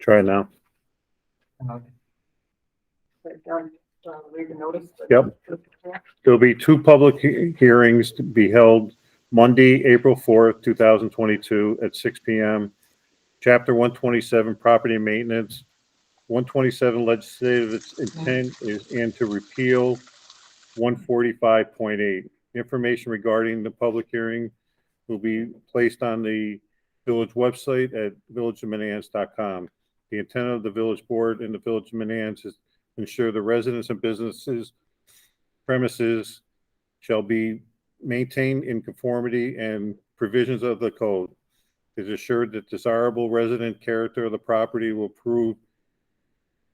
try it now. Read the notice. Yep. There'll be two public hearings to be held Monday, April 4th, 2022 at 6 p.m. Chapter 127, Property Maintenance. 127 legislative intent is and to repeal 145.8. Information regarding the public hearing will be placed on the village website at villageofmenands.com. The intent of the village board and the village of Menands is to ensure the residents and businesses premises shall be maintained in conformity and provisions of the code. It is assured that desirable resident character of the property will improve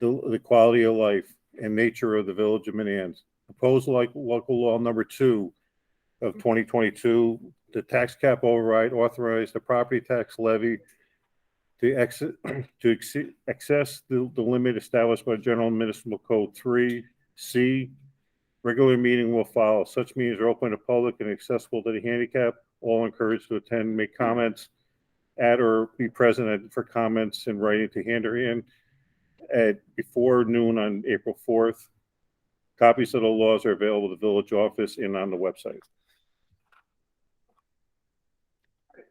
the quality of life and nature of the village of Menands. Proposed local law number 2 of 2022, the tax cap override authorized the property tax levy to excess the limit established by General Municipal Code 3C. Regular meeting will follow. Such meetings are open to public and accessible to the handicapped. All encouraged to attend, make comments at or be present for comments in writing to hand or in at before noon on April 4th. Copies of the laws are available at the village office and on the website.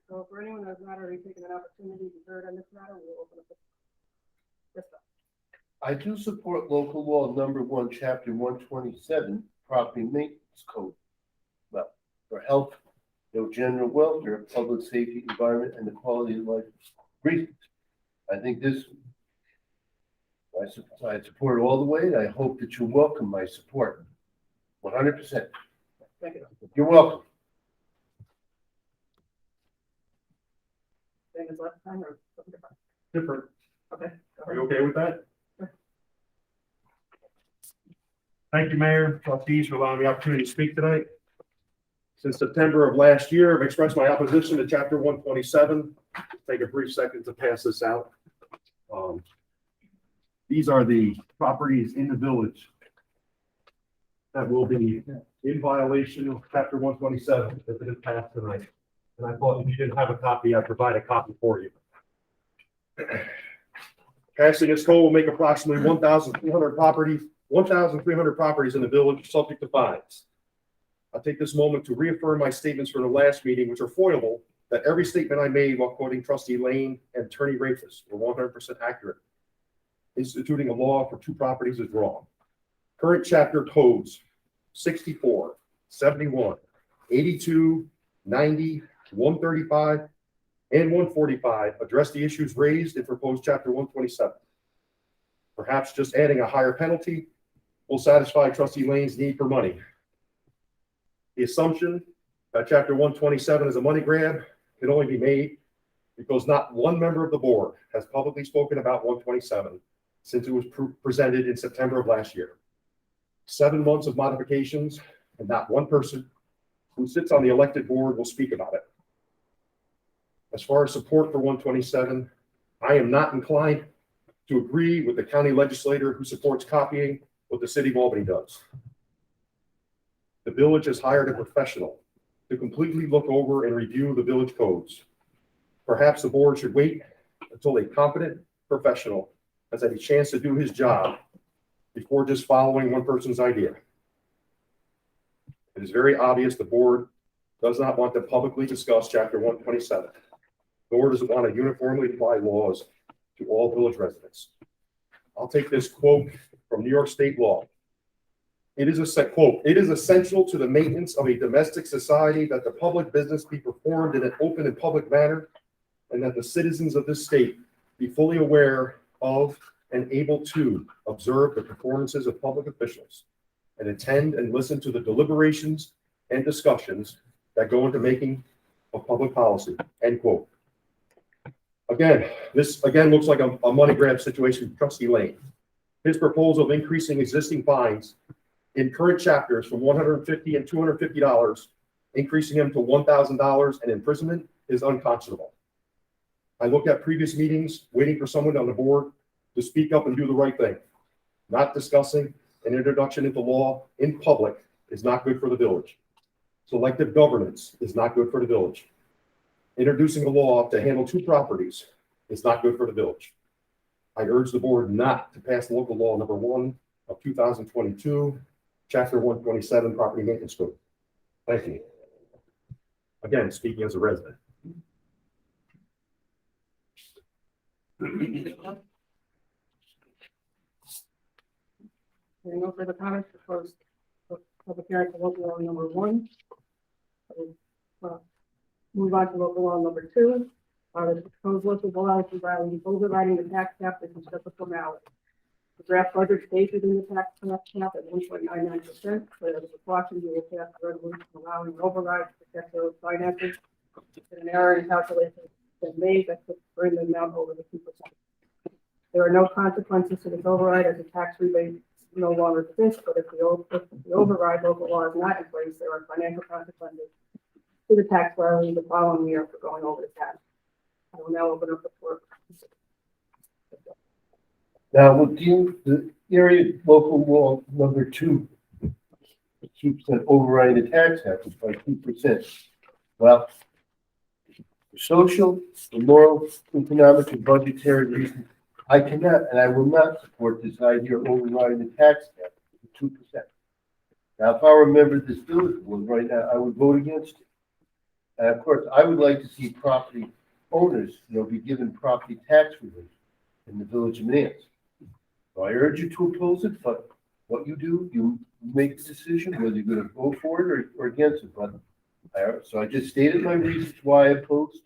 So for anyone that's not already taken an opportunity to hear on this matter, we'll open up this up. I do support local law number 1, chapter 127, property maintenance code. Well, for health, general welfare, public safety, environment, and the quality of life reasons. I think this, I support it all the way, and I hope that you welcome my support. 100%. Thank you. You're welcome. Same as last time or something different? Different. Okay. Are you okay with that? Thank you, Mayor, trustees, for allowing me the opportunity to speak tonight. Since September of last year, I've expressed my opposition to Chapter 127. Take a brief second to pass this out. These are the properties in the village that will be in violation of Chapter 127 if it is passed tonight. And I thought if you didn't have a copy, I'd provide a copy for you. Passing this code will make approximately 1,300 properties in the village subject to fines. I'll take this moment to reaffirm my statements from the last meeting, which are foilable, that every statement I made while quoting Trustee Lane and Attorney Rafus were 100% accurate. Instituting a law for 2 properties is wrong. Current chapter codes 64, 71, 82, 90, 135, and 145 address the issues raised in proposed Chapter 127. Perhaps just adding a higher penalty will satisfy Trustee Lane's need for money. The assumption that Chapter 127 is a money grab can only be made because not one member of the board has publicly spoken about 127 since it was presented in September of last year. 7 months of modifications, and not one person who sits on the elected board will speak about it. As far as support for 127, I am not inclined to agree with the county legislator who supports copying what the city of Albany does. The village has hired a professional to completely look over and review the village codes. Perhaps the board should wait until a competent professional has had a chance to do his job before just following one person's idea. It is very obvious the board does not want to publicly discuss Chapter 127, nor does it want to uniformly apply laws to all village residents. I'll take this quote from New York State law. It is a quote, "It is essential to the maintenance of a domestic society that the public business be performed in an open and public manner, and that the citizens of this state be fully aware of and able to observe the performances of public officials and attend and listen to the deliberations and discussions that go into making of public policy," end quote. Again, this looks like a money grab situation for Trustee Lane. His proposal of increasing existing fines in current chapters from $150 and $250, increasing them to $1,000 and imprisonment is unconscionable. I look at previous meetings, waiting for someone on the board to speak up and do the right thing. Not discussing an introduction into law in public is not good for the village. Selective governance is not good for the village. Introducing a law to handle 2 properties is not good for the village. I urge the board not to pass local law number 1 of 2022, chapter 127, property maintenance code. Thank you. Again, speaking as a resident. Hearing no further comments, proposed public hearing for local law number 1. Move on to local law number 2. The proposed local law is providing overriding the tax cap is just a formality. The draft budget stated in the tax cap at 1.99%, but as a precaution, we will pass a resolution allowing an override to protect those finances. And an error in calculation has been made that could bring the amount over the 2%. There are no consequences to this override as the tax rebate no longer exists, but if the override local law is not in place, there are financial consequences to the tax filing the following year for going over the tax. I will now open up the floor. Now, with the area local law number 2, 2% overriding the tax cap by 2%. Well, for social, for moral, economic, and budgetary reasons, I cannot and I will not support this idea of overriding the tax cap to 2%. Now, if I were a member of this village board right now, I would vote against it. And of course, I would like to see property owners, be given property tax relief in the village of Menands. So I urge you to oppose it, but what you do, you make the decision whether you're going to vote for it or against it. But so I just stated my reasons why I opposed.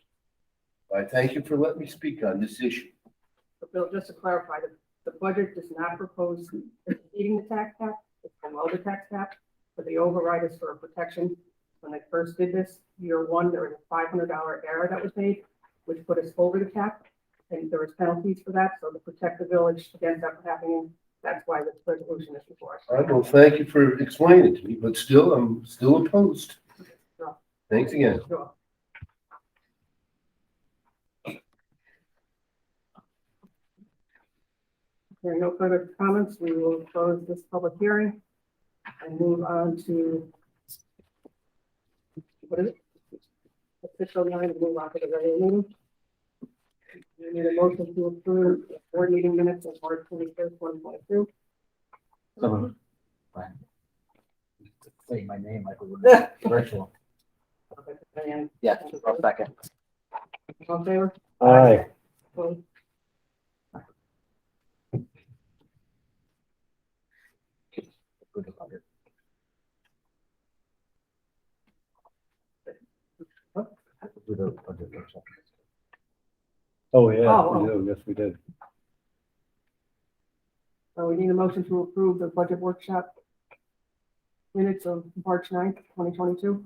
I thank you for letting me speak on this issue. So Bill, just to clarify, the budget does not propose exceeding the tax cap, it's below the tax cap, but the override is for a protection. When they first did this, year 1, there was a $500 error that was made, which put us over the cap, and there was penalties for that, so to protect the village against that happening, that's why this resolution is before us. All right, well, thank you for explaining it to me, but still, I'm still opposed. Sure. Thanks again. Sure. There are no further comments. We will close this public hearing and move on to what is it? Official 9 and move on to the regular meeting. We need a motion to approve the board meeting minutes of March 21st, 2022. Say my name like we would virtual. And Yeah, I'll second. all in favor? Aye. Opposed? Oh, yeah, Oh, we do. Yes, we did. So we need a motion to approve the budget workshop minutes of March 9th, 2022.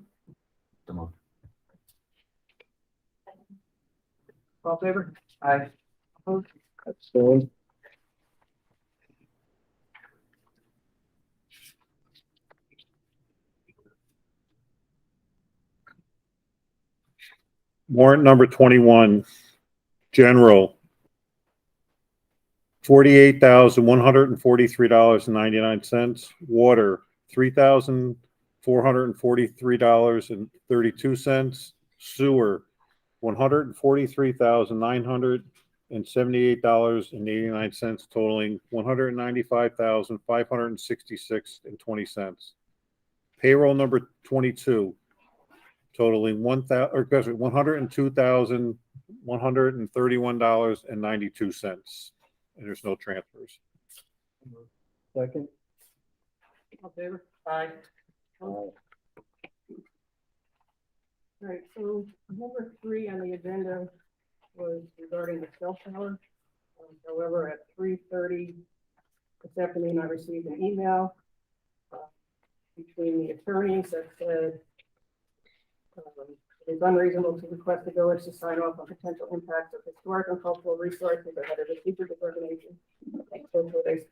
All in favor? Aye. Opposed? Abstain. Warrant number 21, general. $48,143.99. Water, $3,443.32. Sewer, $143,978.89, totaling $195,566.20. Payroll number 22, totaling $102,131.92. And there's no transfers. Second. All in favor? Aye. All right, so number 3 on the agenda was regarding the cell tower. However, at 3:30 this afternoon, I received an email between the attorneys that said it is unreasonable to request the village to sign off on potential impacts of historic and cultural resources ahead of the secret determination. So they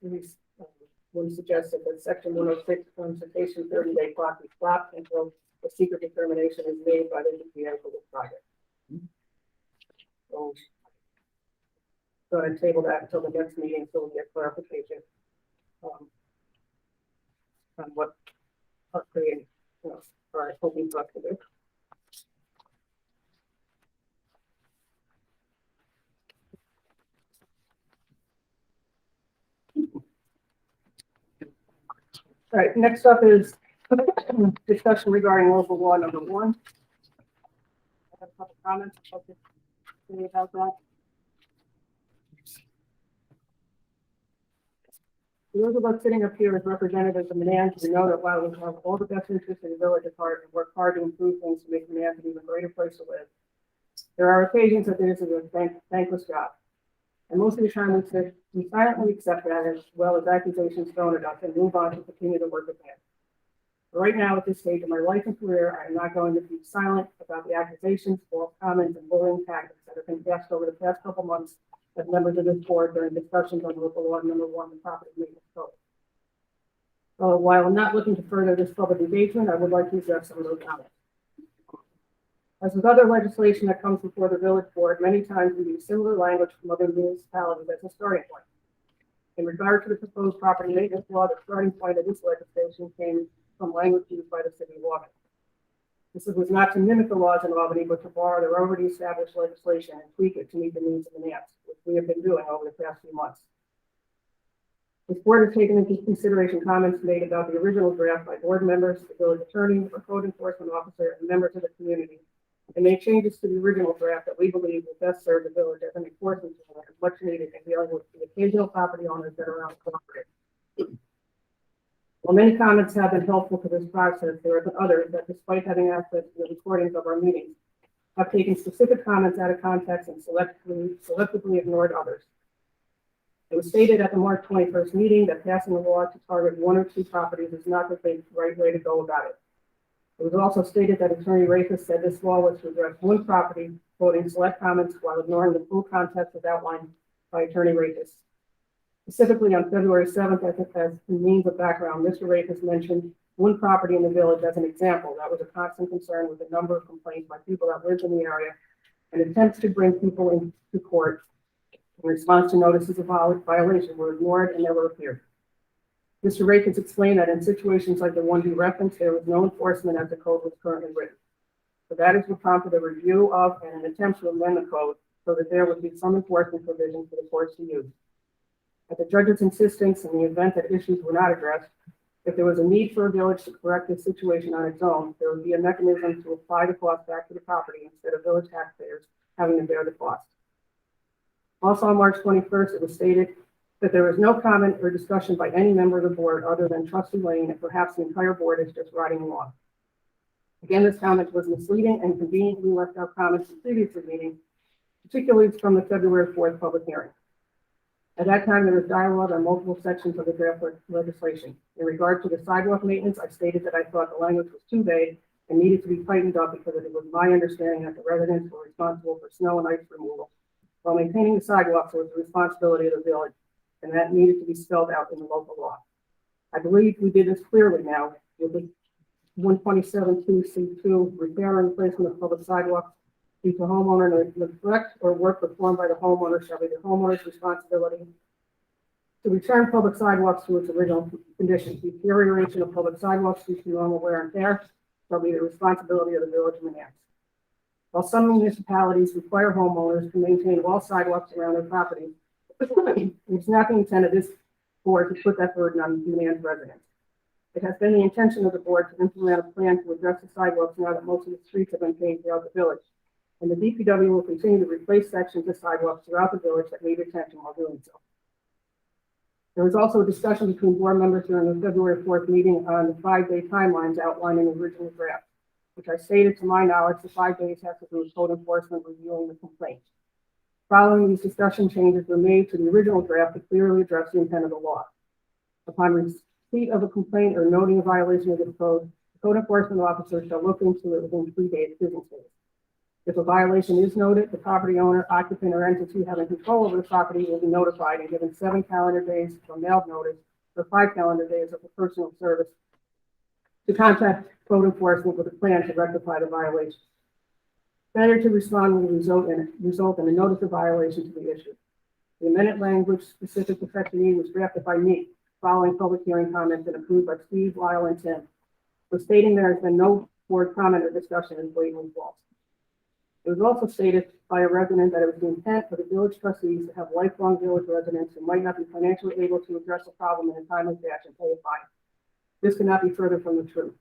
one suggested that section 106 consultation 30-day clock be stopped until the secret determination is made by the DPA for this project. So going to table that until the next meeting so we get clarification on what are creating, are hoping for us to do. All right, next up is discussion regarding local law number 1. I have a couple comments about that. Those of us sitting up here as representatives of Menands, we know that while we have all the best interests in the village at heart and work hard to improve things to make Menands an even greater place to live, there are occasions that this is a thankless job. And most of the time we silently accept that as well as accusations thrown at us and move on to continue to work with them. But right now, at this stage of my life and career, I am not going to be silent about the accusations, false comments, and bullying tactics that have been cast over the past couple months as members of this board during discussions on local law number 1, the property maintenance code. So while I'm not looking to further this public engagement, I would like to address some of those comments. As with other legislation that comes before the village board, many times we use similar language from other municipalities as a starting point. In regard to the proposed property maintenance law, the starting point of this legislation came from language used by the city of Albany. This was not to mimic the laws in Albany, but to borrow their already established legislation and tweak it to meet the needs of the Menands, which we have been doing over the past few months. This board has taken into consideration comments made about the original draft by board members, the village attorney, or code enforcement officer, and members of the community, and made changes to the original draft that we believe will best serve the village as an enforcement tool and much needed in dealing with the occasional property owners that are uncooperative. While many comments have been helpful to this process, there have been others that, despite having access to the recordings of our meetings, have taken specific comments out of context and selectively ignored others. It was stated at the March 21st meeting that passing a law to target 1 or 2 properties is not the right way to go about it. It was also stated that Attorney Rafis said this law was to address 1 property, quoting select comments while ignoring the full context as outlined by Attorney Rafis. Specifically on February 7th, as means of background, Mr. Rafis mentioned 1 property in the village as an example that was a constant concern with a number of complaints by people that lived in the area and attempts to bring people into court in response to notices of violation were ignored and never appeared. Mr. Rafis explained that in situations like the one he referenced, there was no enforcement as the code was currently written. So that is what prompted a review of and an attempt to amend the code so that there would be some enforcement provision for the courts to use. At the judge's insistence, in the event that issues were not addressed, if there was a need for a village to correct this situation on its own, there would be a mechanism to apply the cost back to the property instead of village taxpayers having to bear the cost. Also on March 21st, it was stated that there was no comment or discussion by any member of the board other than Trustee Lane, and perhaps the entire board is just riding along. Again, this comment was misleading and conveniently left out comments in previous meetings, particularly from the February 4th public hearing. At that time, there was dialogue on multiple sections of the draft legislation. In regard to the sidewalk maintenance, I stated that I thought the language was too vague and needed to be tightened up because it was my understanding that the residents were responsible for snow and ice removal, while maintaining the sidewalks was the responsibility of the village, and that needed to be spelled out in the local law. I believe we did this clearly now with the 127.2C2 repair and replacement of public sidewalks due to homeowner neglect or work performed by the homeowner shall be the homeowner's responsibility to return public sidewalks to its original condition. Deterioration of public sidewalks due to normal wear and tear shall be the responsibility of the village of Menands. While some municipalities require homeowners to maintain all sidewalks around their property, it's not the intent of this board to put that burden on Menands residents. It has been the intention of the board to implement a plan to address the sidewalks now that most of the streets have been paved throughout the village. And the DPW will continue to replace sections of sidewalks throughout the village that need attention while doing so. There was also a discussion between board members during the February 4th meeting on the 5-day timelines outlined in the original draft, which I stated to my knowledge the 5 days has to do with code enforcement reviewing the complaint. Following these discussion changes were made to the original draft to clearly address the intent of the law. Upon receipt of a complaint or noting a violation of the code enforcement officer shall look into it within 3 days business days. If a violation is noted, the property owner, occupant, or entity having control over the property will be notified and given 7 calendar days from mailed notice or 5 calendar days of a personal service to contact code enforcement with a plan to rectify the violation. Failure to respond will result in a notice of violation to be issued. The amended language specific to section E was drafted by me, following public hearing comments and approved by Steve, Lyle, and Tim. For stating there has been no board comment or discussion is blatantly false. It was also stated by a resident that it was the intent for the village trustees to have lifelong village residents who might not be financially able to address a problem in a timely fashion pay a fine. This cannot be further from the truth.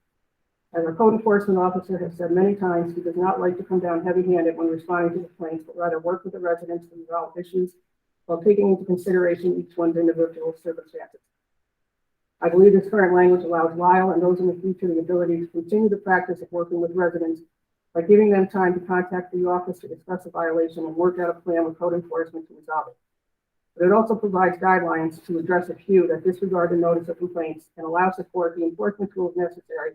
As our code enforcement officer has said many times, he does not like to come down heavy-handed when responding to complaints, but rather work with the residents to resolve issues while taking into consideration each one's individual circumstances. I believe this current language allows Lyle and those in the future the ability to continue the practice of working with residents by giving them time to contact the office to discuss a violation and work out a plan with code enforcement to resolve it. But it also provides guidelines to address a few that disregard the notice of complaints and allow support the enforcement tools necessary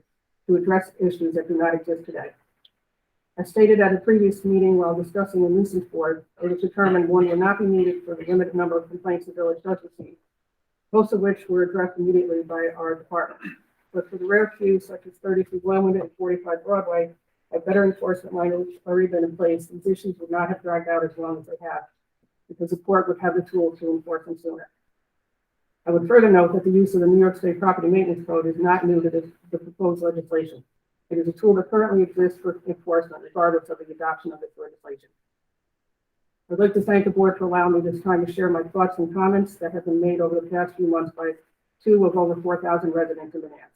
to address issues that do not exist today. As stated at a previous meeting while discussing the nuisance board, it was determined one would not be needed for the limited number of complaints the village does receive, most of which were addressed immediately by our department. But for the rare few, such as 33 Glenwood and 45 Broadway, had better enforcement language already been in place, these issues would not have dragged out as long as they have, because the court would have the tools to enforce them sooner. I would further note that the use of the New York State Property Maintenance Code is not new to the proposed legislation. It is a tool that currently exists for enforcement regardless of the adoption of this legislation. I'd like to thank the board for allowing me this time to share my thoughts and comments that have been made over the past few months by 2 of over 4,000 residents in Menands.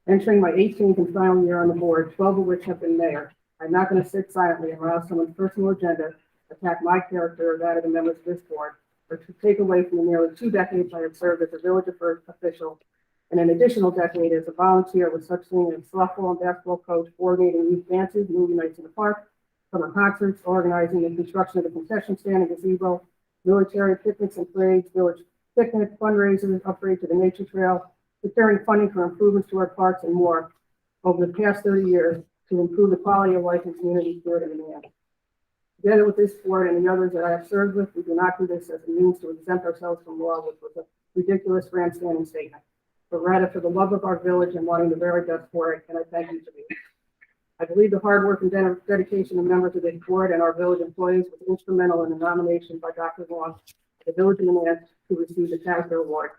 Entering my 18th and final year on the board, 12 of which have been mayor, I'm not going to sit silently and allow someone's personal agenda attack my character or that of the members of this board, or to take away from the nearly 2 decades I have served as a village official and an additional decade as a volunteer with such things as softball and basketball coach, coordinating youth dances, movie nights in the park, summer concerts, organizing the construction of the concession stand and gazebo, military picnics and parades, village picnic, fundraisers, upgrade to the nature trail, securing funding for improvements to our parks and more over the past 30 years to improve the quality of life and community spirit in Menands. Together with this board and the others that I have served with, we do not do this as a means to exempt ourselves from law, which was a ridiculous grandstanding statement, but rather for the love of our village and wanting the very best for it, and I thank you for me. I believe the hard work and dedication of members of this board and our village employees was instrumental in the nomination by Dr. Vaughn, the village of Menands, to receive the character award,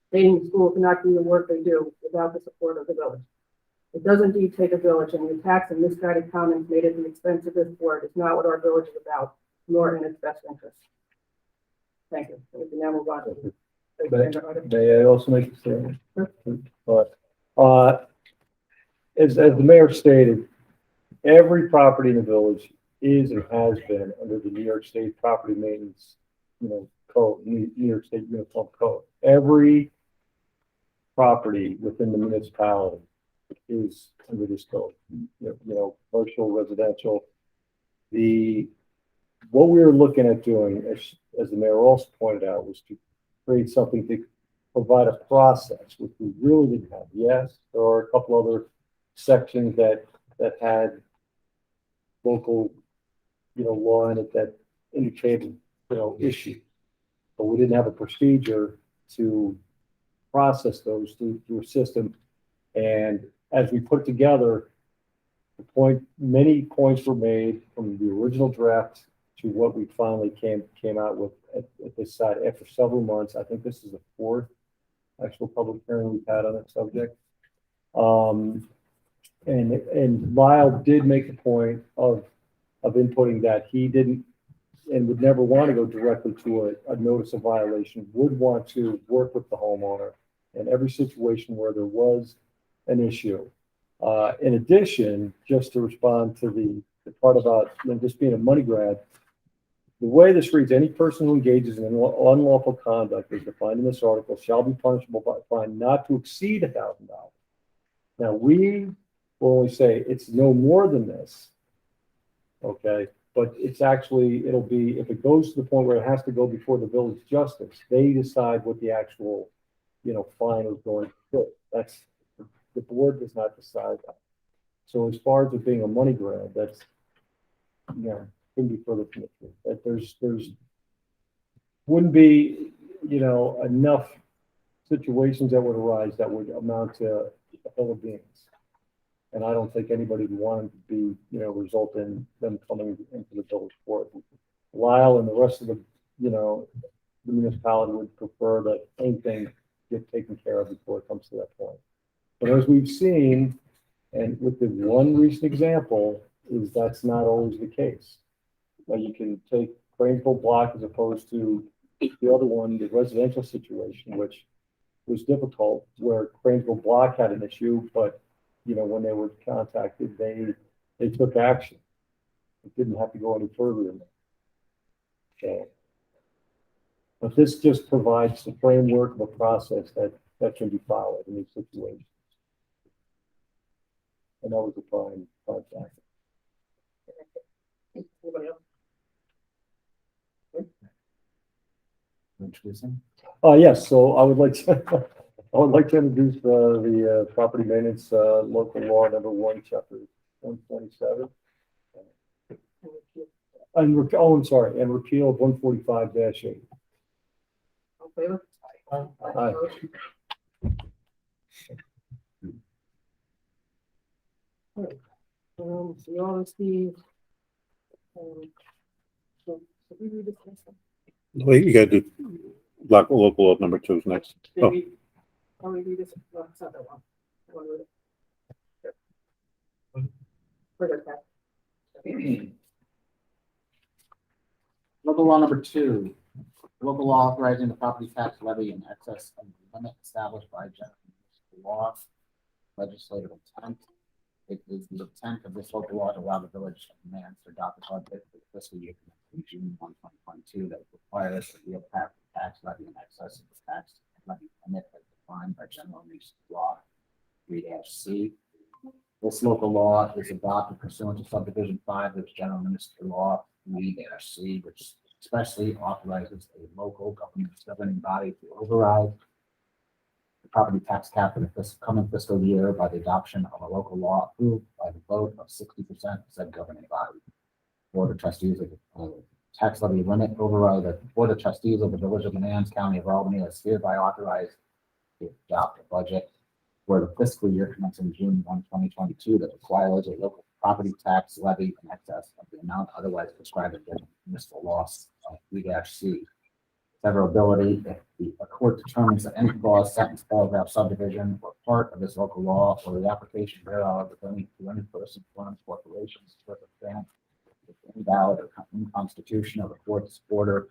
stating the school cannot do the work they do without the support of the village. It does indeed take a village, and the attacks and misguided comments made at the expense of this board is not what our village is about, nor in its best interest. Thank you. We can now move on to May I also make a statement? As the mayor stated, every property in the village is and has been under the New York State Property Maintenance, code, New York State Uniform Code. Every property within the municipality is under this code. Commercial, residential. What we were looking at doing, as the mayor also pointed out, was to create something to provide a process, which we really didn't have. Yes, there are a couple other sections that had local, law in it that indicated, issue, but we didn't have a procedure to process those through a system. And as we put it together, many points were made from the original draft to what we finally came out with at this side after several months. I think this is the 4th actual public hearing we've had on that subject. And Lyle did make the point of inputting that he didn't and would never want to go directly to a notice of violation, would want to work with the homeowner in every situation where there was an issue. In addition, just to respond to the part about this being a money grab, the way this reads, any person who engages in unlawful conduct as defined in this article shall be punishable by a fine not to exceed $1,000. Now, we will only say it's no more than this, okay? But it's actually, it'll be, if it goes to the point where it has to go before the village justice, they decide what the actual, fine is going to be. The board does not decide that. So as far as it being a money grab, that's, couldn't be further from the truth. That there's wouldn't be, enough situations that would arise that would amount to a hill of beans. And I don't think anybody would want it to be, result in them coming into the village court. Lyle and the rest of the municipality would prefer that anything get taken care of before it comes to that point. But as we've seen, and with the one recent example, is that's not always the case. Now you can take Cranesville Block as opposed to the other one, the residential situation, which was difficult, where Cranesville Block had an issue, but, you know, when they were contacted, they took action. It didn't have to go any further than that. So, but this just provides the framework of a process that can be followed in these situations. And that was a fine contact. Anybody else? Introducing. Yes, so I would like to introduce the property maintenance local law number 1, chapter 127. And repeal of 145-8. All in favor? Aye. So you all received. So we read this next one. Wait, you gotta do local law number 2 is next. Did Oh. we, how we read this? No, it's not that one. I want to read it. Here. Where's that back? Local law number 2, local law authorizing the property tax levy in excess of the limit established by general municipal law. Legislative intent. It is the intent of this local law to allow the village of Menands to adopt a budget for the fiscal year commencing June 1, 2022 that requires the real tax levy in excess of the tax levy limit as defined by general municipal law 3-C. This local law is adopted pursuant to subdivision 5 of general municipal law 3-C, which expressly authorizes a local government governing body to override the property tax cap for the coming fiscal year by the adoption of a local law approved by the vote of 60% of said governing body. Board of Trustees of the tax levy limit override the Board of Trustees of the Village of Menands, County of Albany is hereby authorized to adopt a budget for the fiscal year commencing June 1, 2022 that requires a local property tax levy in excess of the amount otherwise prescribed in municipal law 3-C. Severability, if a court determines that any clause, sentence, paragraph, subdivision, or part of this local law or the application thereof to any person, firm, corporations, circumstance, is invalid or unconstitutional, the court's order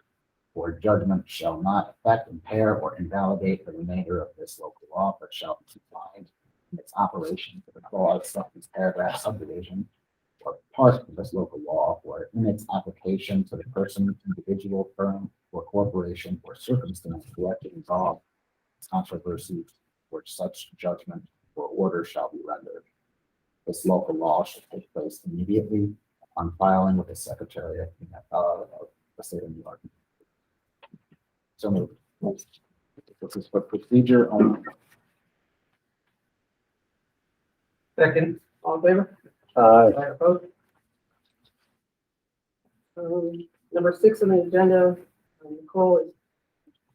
or judgment shall not affect, impair, or invalidate the remainder of this local law, but shall be confined in its operation to the clause, sentence, paragraph, subdivision, or part of this local law, or in its application to the person, individual, firm, or corporation, or circumstance directly involved in controversy, or such judgment or order shall be rendered. This local law should take place immediately on filing with the Secretary of the State of New York. So moved. This is for procedure only. Second. All in favor? Aye. Opposed? Number 6 on the agenda, Nicole is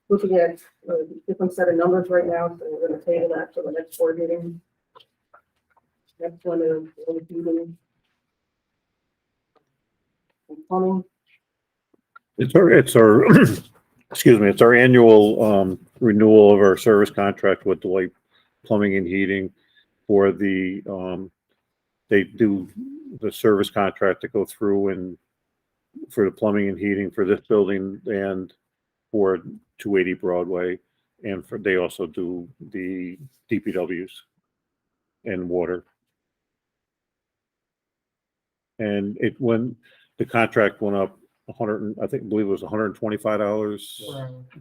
looking at a different set of numbers right now, so we're going to table that for the next board meeting. Next one is the heating and plumbing. It's our excuse me, it's our annual renewal of our service contract with Dwight Plumbing and Heating for the they do the service contract to go through and for the plumbing and heating for this building and for 280 Broadway, and they also do the DPWs and water. And the contract went up I believe it was $125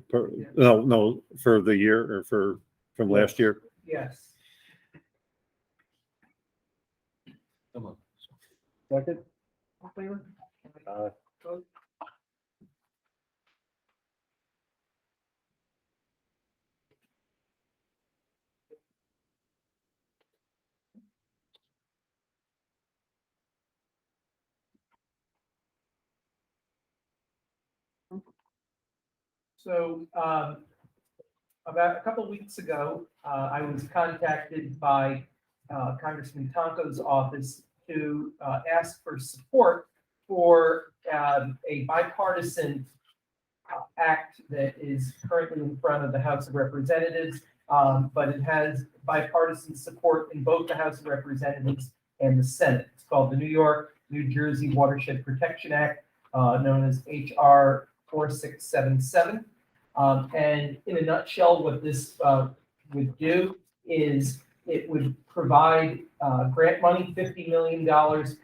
per, no, for the year or from last year. Yes. Second? All in favor? Aye. Opposed? So about a couple of weeks ago, I was contacted by Congressman Tonko's office to ask for support for a bipartisan act that is currently in front of the House of Representatives, but it has bipartisan support in both the House of Representatives and the Senate. It's called the New York, New Jersey Watershed Protection Act, known as HR 4677. And in a nutshell, what this would do is it would provide grant money, $50 million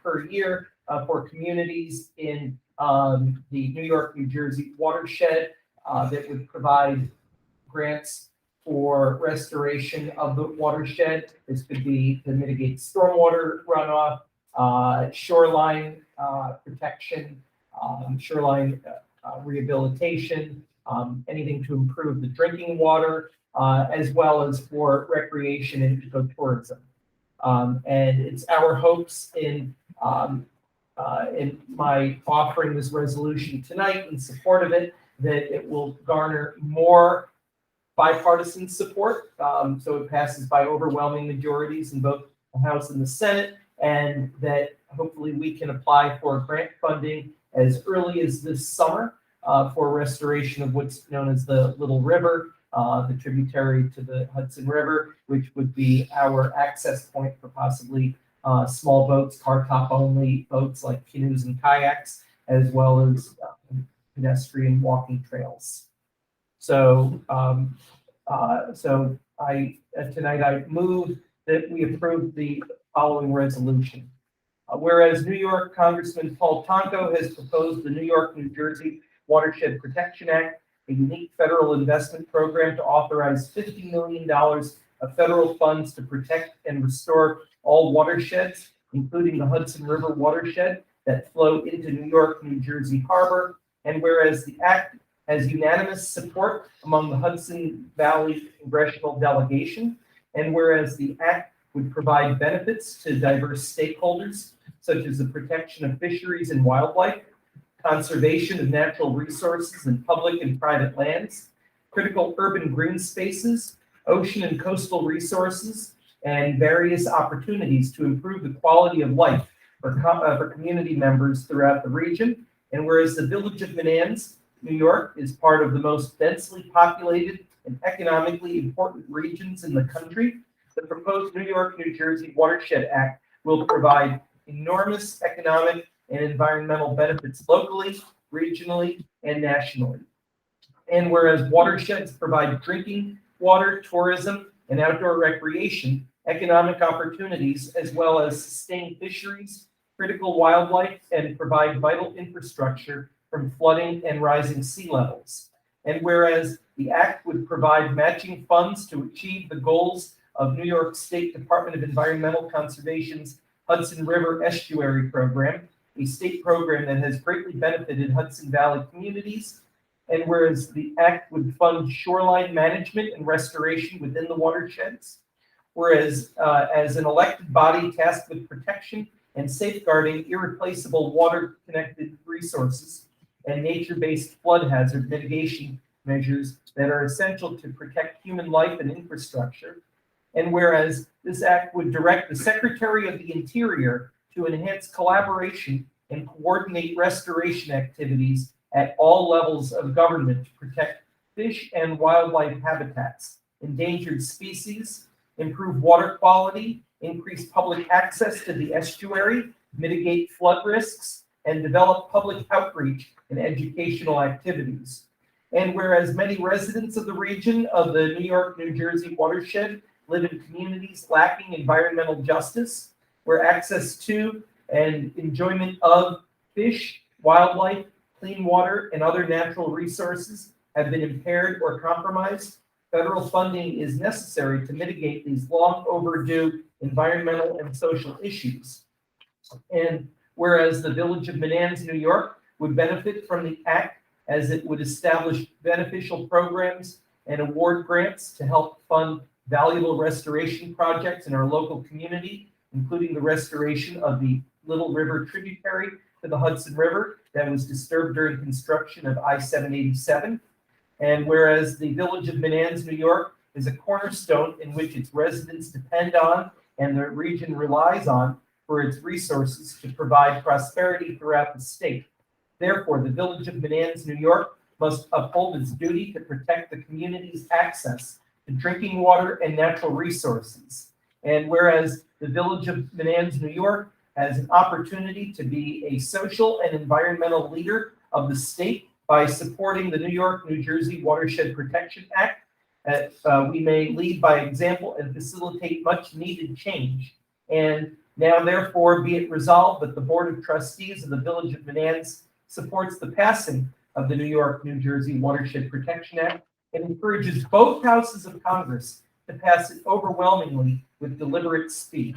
per year for communities in the New York, New Jersey watershed that would provide grants for restoration of the watershed. This could be to mitigate stormwater runoff, shoreline protection, shoreline rehabilitation, anything to improve the drinking water, as well as for recreation and ecotourism. And it's our hopes in my offering this resolution tonight in support of it, that it will garner more bipartisan support. So it passes by overwhelming majorities in both the House and the Senate, and that hopefully we can apply for grant funding as early as this summer for restoration of what's known as the Little River, the tributary to the Hudson River, which would be our access point for possibly small boats, car top only boats like canoes and kayaks, as well as pedestrian walking trails. So, tonight I move that we approve the following resolution. Whereas New York Congressman Paul Tonko has proposed the New York, New Jersey Watershed Protection Act, a unique federal investment program to authorize $50 million of federal funds to protect and restore all watersheds, including the Hudson River watershed that flow into New York, New Jersey harbor. And whereas the act has unanimous support among the Hudson Valley congressional delegation, and whereas the act would provide benefits to diverse stakeholders, such as the protection of fisheries and wildlife, conservation of natural resources in public and private lands, critical urban green spaces, ocean and coastal resources, and various opportunities to improve the quality of life for community members throughout the region. And whereas the village of Menands, New York, is part of the most densely populated and economically important regions in the country, the proposed New York, New Jersey Watershed Act will provide enormous economic and environmental benefits locally, regionally, and nationally. And whereas watersheds provide drinking water, tourism, and outdoor recreation, economic opportunities, as well as sustain fisheries, critical wildlife, and provide vital infrastructure from flooding and rising sea levels. And whereas the act would provide matching funds to achieve the goals of New York State Department of Environmental Conservation's Hudson River Estuary Program, a state program that has greatly benefited Hudson Valley communities. And whereas the act would fund shoreline management and restoration within the watersheds, whereas as an elected body tasked with protection and safeguarding irreplaceable water-connected resources and nature-based flood hazard mitigation measures that are essential to protect human life and infrastructure. And whereas this act would direct the Secretary of the Interior to enhance collaboration and coordinate restoration activities at all levels of government to protect fish and wildlife habitats, endangered species, improve water quality, increase public access to the estuary, mitigate flood risks, and develop public outreach and educational activities. And whereas many residents of the region of the New York, New Jersey watershed live in communities lacking environmental justice, where access to and enjoyment of fish, wildlife, clean water, and other natural resources have been impaired or compromised, federal funding is necessary to mitigate these long overdue environmental and social issues. And whereas the village of Menands, New York would benefit from the act as it would establish beneficial programs and award grants to help fund valuable restoration projects in our local community, including the restoration of the Little River tributary to the Hudson River that was disturbed during construction of I-787. And whereas the village of Menands, New York is a cornerstone in which its residents depend on and the region relies on for its resources to provide prosperity throughout the state. Therefore, the village of Menands, New York must uphold its duty to protect the community's access to drinking water and natural resources. And whereas the village of Menands, New York has an opportunity to be a social and environmental leader of the state by supporting the New York, New Jersey Watershed Protection Act, that we may lead by example and facilitate much needed change. And now therefore be it resolved that the Board of Trustees of the Village of Menands supports the passing of the New York, New Jersey Watershed Protection Act and encourages both houses of Congress to pass it overwhelmingly with deliberate speed.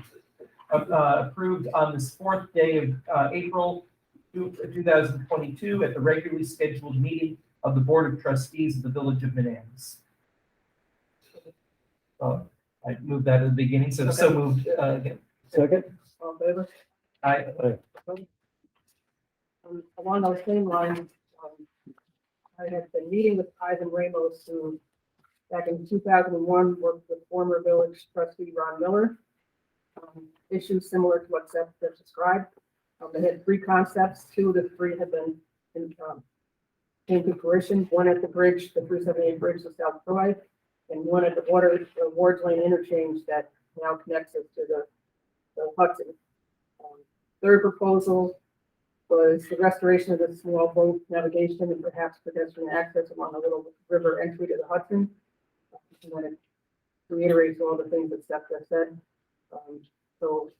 Approved on this fourth day of April 2022 at the regularly scheduled meeting of the Board of Trustees of the Village of Menands. I moved that at the beginning, so moved again. Second? All in favor? I, Along those same lines, I had been meeting with Ivan Ramos, who back in 2001 worked with former village trustee Ron Miller. Issues similar to what Seth just described. They had three concepts. Two of the three had been came to fruition. One at the bridge, the 378 bridge to South Troy, and one at the Wards Lane interchange that now connects us to the Hudson. Third proposal was the restoration of the small boat navigation and perhaps pedestrian access along the little river entry to the Hudson. And then it reiterates all the things that Seth just said. So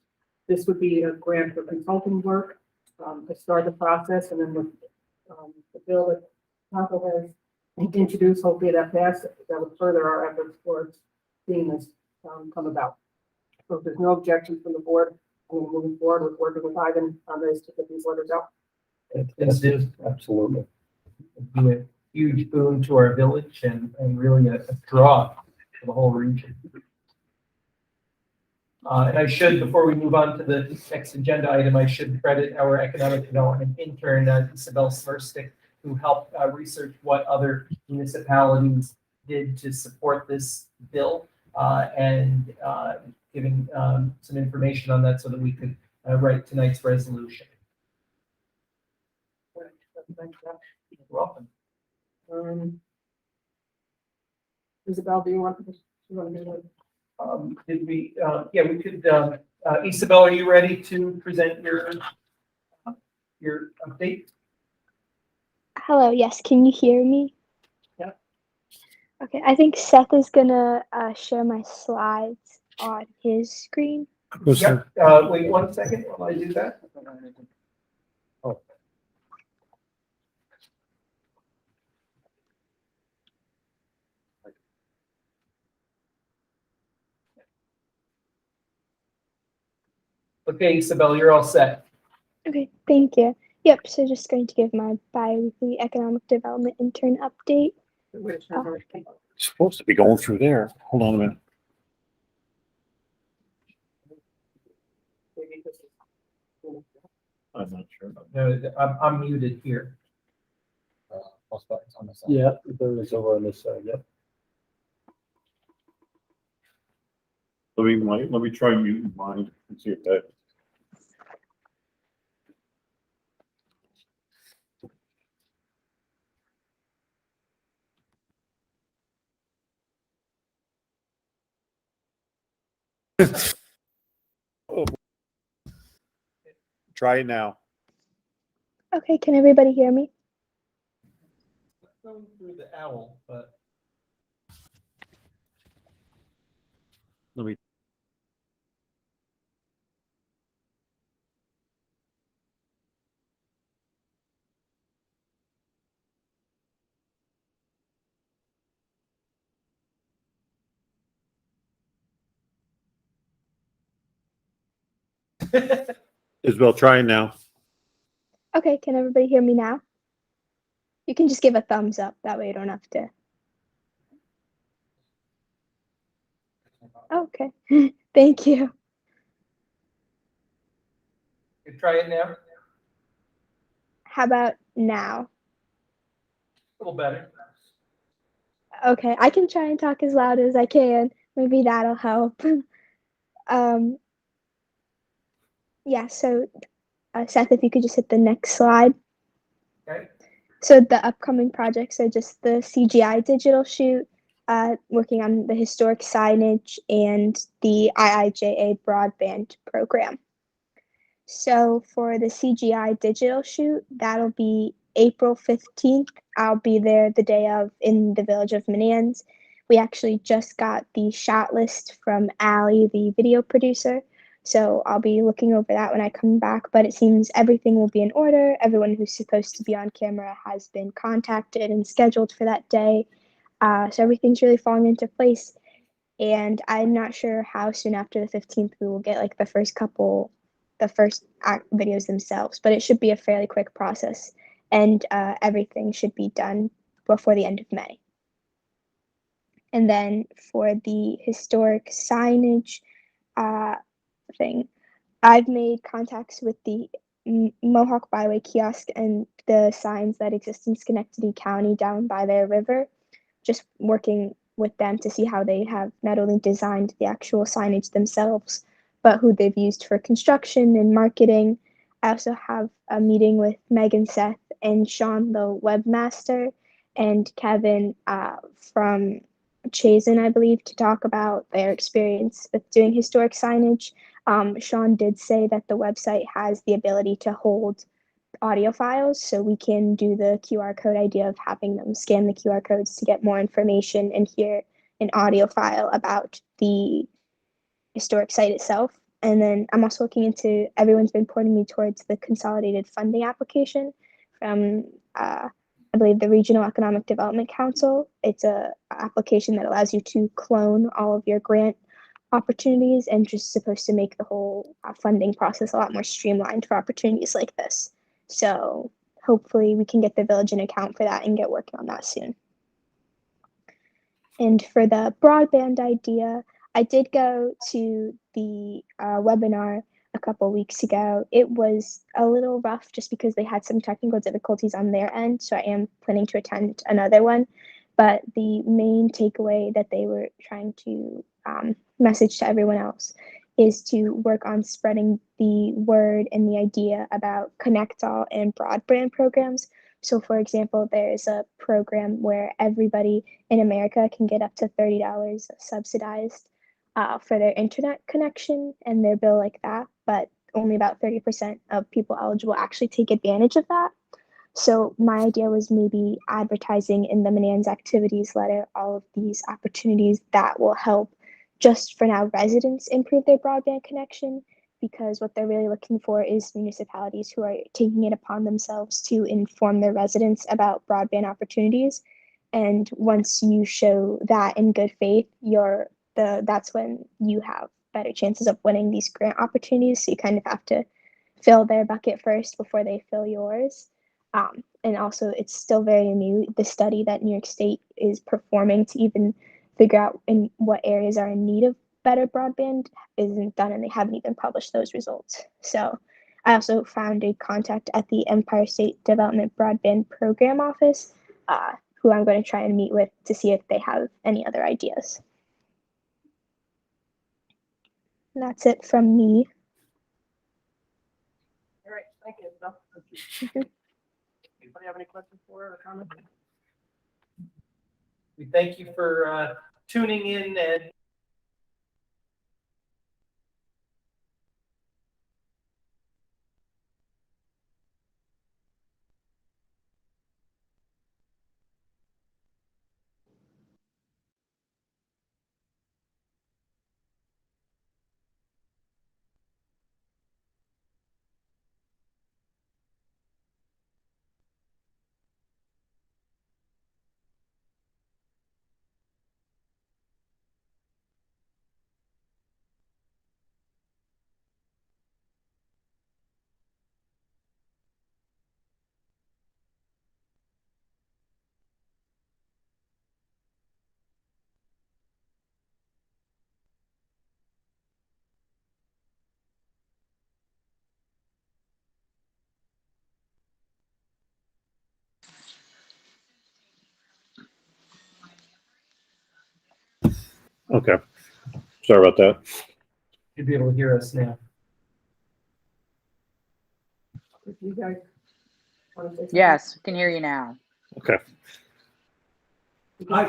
this would be a grant for consulting work to start the process, and then with the bill that Council has introduced, hopefully that passes, that would further our efforts towards seeing this come about. So if there's no objection from the board, I'm moving forward with working with Ivan on this to get these letters out. Yes, it is. Absolutely. be a huge boon to our village and really a draw for the whole region. And I should, before we move on to the next agenda item, I should credit our economic development intern, Isabel Smerstik, who helped research what other municipalities did to support this bill and giving some information on that so that we could write tonight's resolution. Thanks, Josh. You're welcome. Isabel, do you want to do it? Did we, yeah, we could, Isabel, are you ready to present your update? Hello, yes, can you hear me? Yeah. Okay, I think Seth is gonna share my slides on his screen. Yep, wait 1 second while I do that. Oh. Okay, Isabel, you're all set. Okay, thank you. Yep, so just going to give my bi-weekly economic development intern update. Which Oh. number? It's supposed to be going through there. Hold on a minute. Maybe this is- I'm not sure. No, I'm muted here. Plus buttons on the side. Yeah, there is over on this side, yep. Let me try muting mine and see if that. Oh. Try it now. Okay, can everybody hear me? Going through the owl, but Let me. Isabel, try it now. Okay, can everybody hear me now? You can just give a thumbs up, that way you don't have to. Okay, thank you. you try it now. A How about now? little better. Okay, I can try and talk as loud as I can. Maybe that'll help. Yeah, so Seth, if you could just hit the next slide. Okay. So the upcoming projects are just the CGI digital shoot, working on the historic signage and the IIJA broadband program. So for the CGI digital shoot, that'll be April 15th. I'll be there the day of in the village of Menands. We actually just got the shot list from Allie, the video producer. So I'll be looking over that when I come back, but it seems everything will be in order. Everyone who's supposed to be on camera has been contacted and scheduled for that day. So everything's really falling into place. And I'm not sure how soon after the 15th we will get like the first videos themselves, but it should be a fairly quick process, and everything should be done before the end of May. And then for the historic signage thing, I've made contacts with the Mohawk Byway kiosk and the signs that exist in Schenectady County down by their river, just working with them to see how they have not only designed the actual signage themselves, but who they've used for construction and marketing. I also have a meeting with Megan, Seth, and Sean, the webmaster, and Kevin from Chazen, I believe, to talk about their experience with doing historic signage. Sean did say that the website has the ability to hold audio files, so we can do the QR code idea of having them scan the QR codes to get more information and hear an audio file about the historic site itself. And then I'm also looking into, everyone's been pointing me towards the consolidated funding application from I believe the Regional Economic Development Council. It's a application that allows you to clone all of your grant opportunities and just supposed to make the whole funding process a lot more streamlined for opportunities like this. So hopefully we can get the village an account for that and get working on that soon. And for the broadband idea, I did go to the webinar a couple weeks ago. It was a little rough just because they had some technical difficulties on their end, so I am planning to attend another one. But the main takeaway that they were trying to message to everyone else is to work on spreading the word and the idea about Connect All and broadband programs. So for example, there's a program where everybody in America can get up to $30 subsidized for their internet connection and their bill like that, but only about 30% of people eligible actually take advantage of that. So my idea was maybe advertising in the Menands activities letter all of these opportunities that will help, just for now, residents improve their broadband connection, because what they're really looking for is municipalities who are taking it upon themselves to inform their residents about broadband opportunities. And once you show that in good faith, that's when you have better chances of winning these grant opportunities. So you kind of have to fill their bucket first before they fill yours. And also, it's still very new. The study that New York State is performing to even figure out in what areas are in need of better broadband isn't done, and they haven't even published those results. So I also found a contact at the Empire State Development Broadband Program Office, who I'm going to try and meet with to see if they have any other ideas. And that's it from me. All right, thank you, Isabel. Anybody have any questions for her or comments? We thank you for tuning in and Okay. Sorry about that. you'll be able to hear us now. If you guys want to say something. Yes, can hear you now. Okay.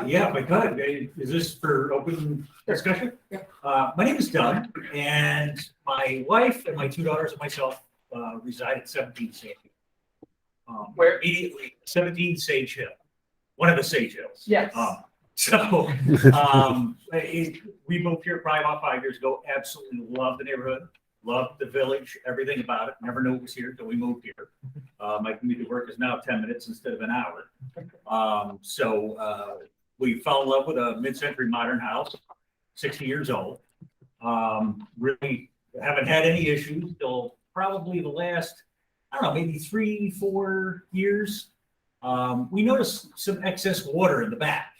Yeah, if I could, is this for open discussion? Yeah. My name is Doug, and my wife and my two daughters and myself reside at 17 Sage Hill. Where? Immediately, 17 Sage Hill, one of the Sage Hills. Yes. So, we moved here probably about 5 years ago, absolutely loved the neighborhood, loved the village, everything about it, never knew it was here until we moved here. My commute to work is now 10 minutes instead of an hour. We fell in love with a mid-century modern house, 60 years old. Really haven't had any issues till probably the last, I don't know, maybe 3-4 years. We noticed some excess water in the back.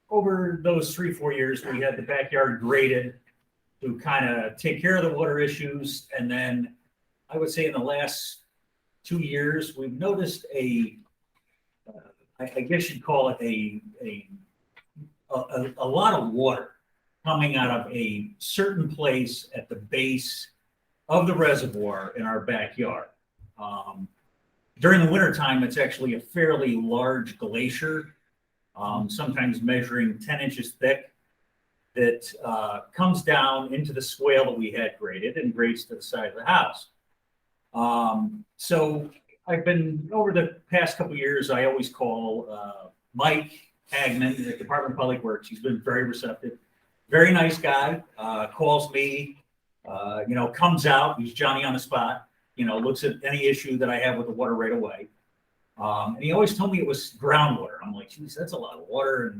Over those 3-4 years, we had the backyard graded to kind of take care of the water issues. And then I would say in the last 2 years, we've noticed I guess you'd call it a lot of water coming out of a certain place at the base of the reservoir in our backyard. During the wintertime, it's actually a fairly large glacier, sometimes measuring 10 inches thick, that comes down into the swale that we had graded and grades to the side of the house. So I've been, over the past couple of years, I always call Mike Hagman at Department of Public Works. He's been very receptive, very nice guy, calls me, comes out, he's Johnny on the spot, looks at any issue that I have with the water right away. And he always told me it was groundwater. I'm like, geez, that's a lot of water.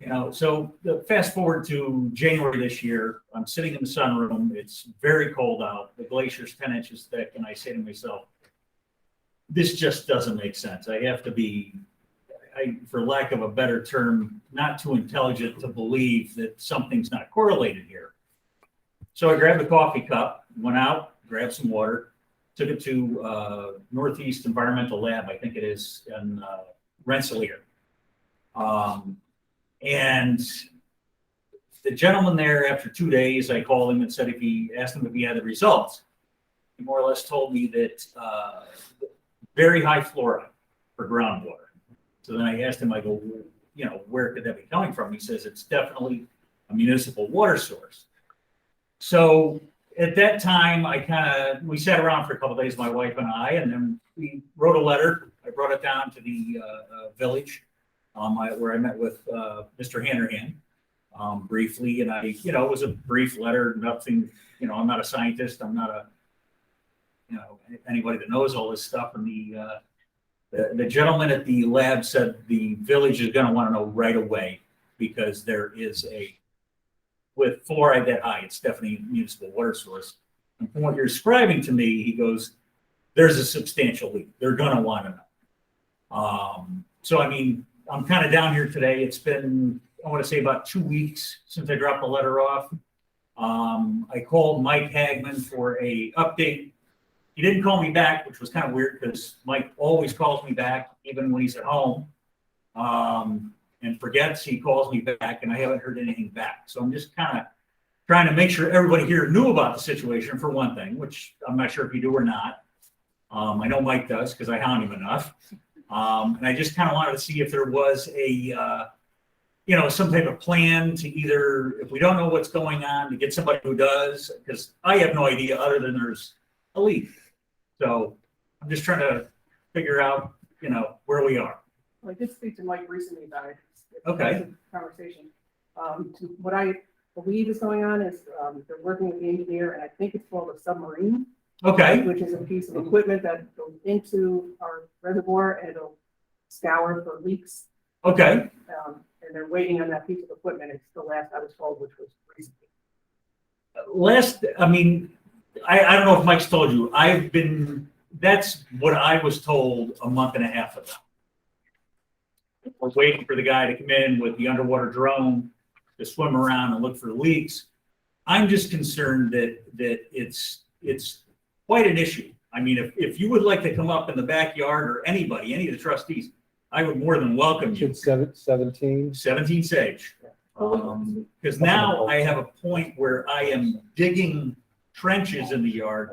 And, so fast forward to January this year, I'm sitting in the sunroom. It's very cold out. The glacier's 10 inches thick. And I say to myself, this just doesn't make sense. I have to be, for lack of a better term, not too intelligent to believe that something's not correlated here. So I grabbed a coffee cup, went out, grabbed some water, took it to Northeast Environmental Lab, I think it is, in Rensselaer. And the gentleman there, after 2 days, I called him and said asked him if he had the results. He more or less told me that very high fluoride for groundwater. So then I asked him, I go, where could that be coming from? He says it's definitely a municipal water source. So at that time, we sat around for a couple of days, my wife and I, and then we wrote a letter. I brought it down to the village where I met with Mr. Hannerhan briefly. And it was a brief letter, nothing, I'm not a scientist. I'm not anybody that knows all this stuff. And the gentleman at the lab said the village is going to want to know right away because there is with fluoride that high, it's definitely a municipal water source. And from what you're describing to me, he goes, there's a substantial leak. They're going to want to know. So, I'm kind of down here today. It's been, I want to say about 2 weeks since I dropped the letter off. I called Mike Hagman for a update. He didn't call me back, which was kind of weird because Mike always calls me back, even when he's at home. And forgets he calls me back, and I haven't heard anything back. So I'm just kind of trying to make sure everybody here knew about the situation, for one thing, which I'm not sure if you do or not. I know Mike does because I hound him enough. And I just kind of wanted to see if there was some type of plan to either, if we don't know what's going on, to get somebody who does, because I have no idea other than there's a leak. So I'm just trying to figure out, where we are. Well, I did speak to Mike recently about it. Okay. Conversation. What I believe is going on is they're working with the engineer, and I think it's called a submarine. Okay. Which is a piece of equipment that goes into our reservoir and it'll scour for leaks. Okay. And they're waiting on that piece of equipment. It's the last I was told, which was recently. I don't know if Mike's told you, that's what I was told a month and a half ago. We're waiting for the guy to come in with the underwater drone to swim around and look for leaks. I'm just concerned that it's quite an issue. If you would like to come up in the backyard, or anybody, any of the trustees, I would more than welcome you. Should 17? 17 Sage. Because now I have a point where I am digging trenches in the yard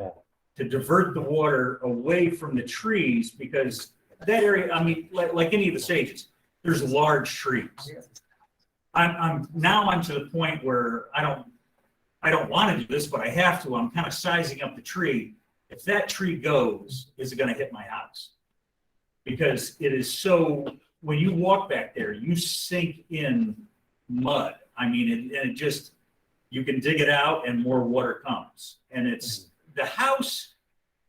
to divert the water away from the trees, because that area, like any of the sages, there's large trees. I'm to the point where I don't want to do this, but I have to. I'm kind of sizing up the tree. If that tree goes, is it going to hit my house? Because it is so when you walk back there, you sink in mud. I mean, it just, you can dig it out and more water comes. And it's, the house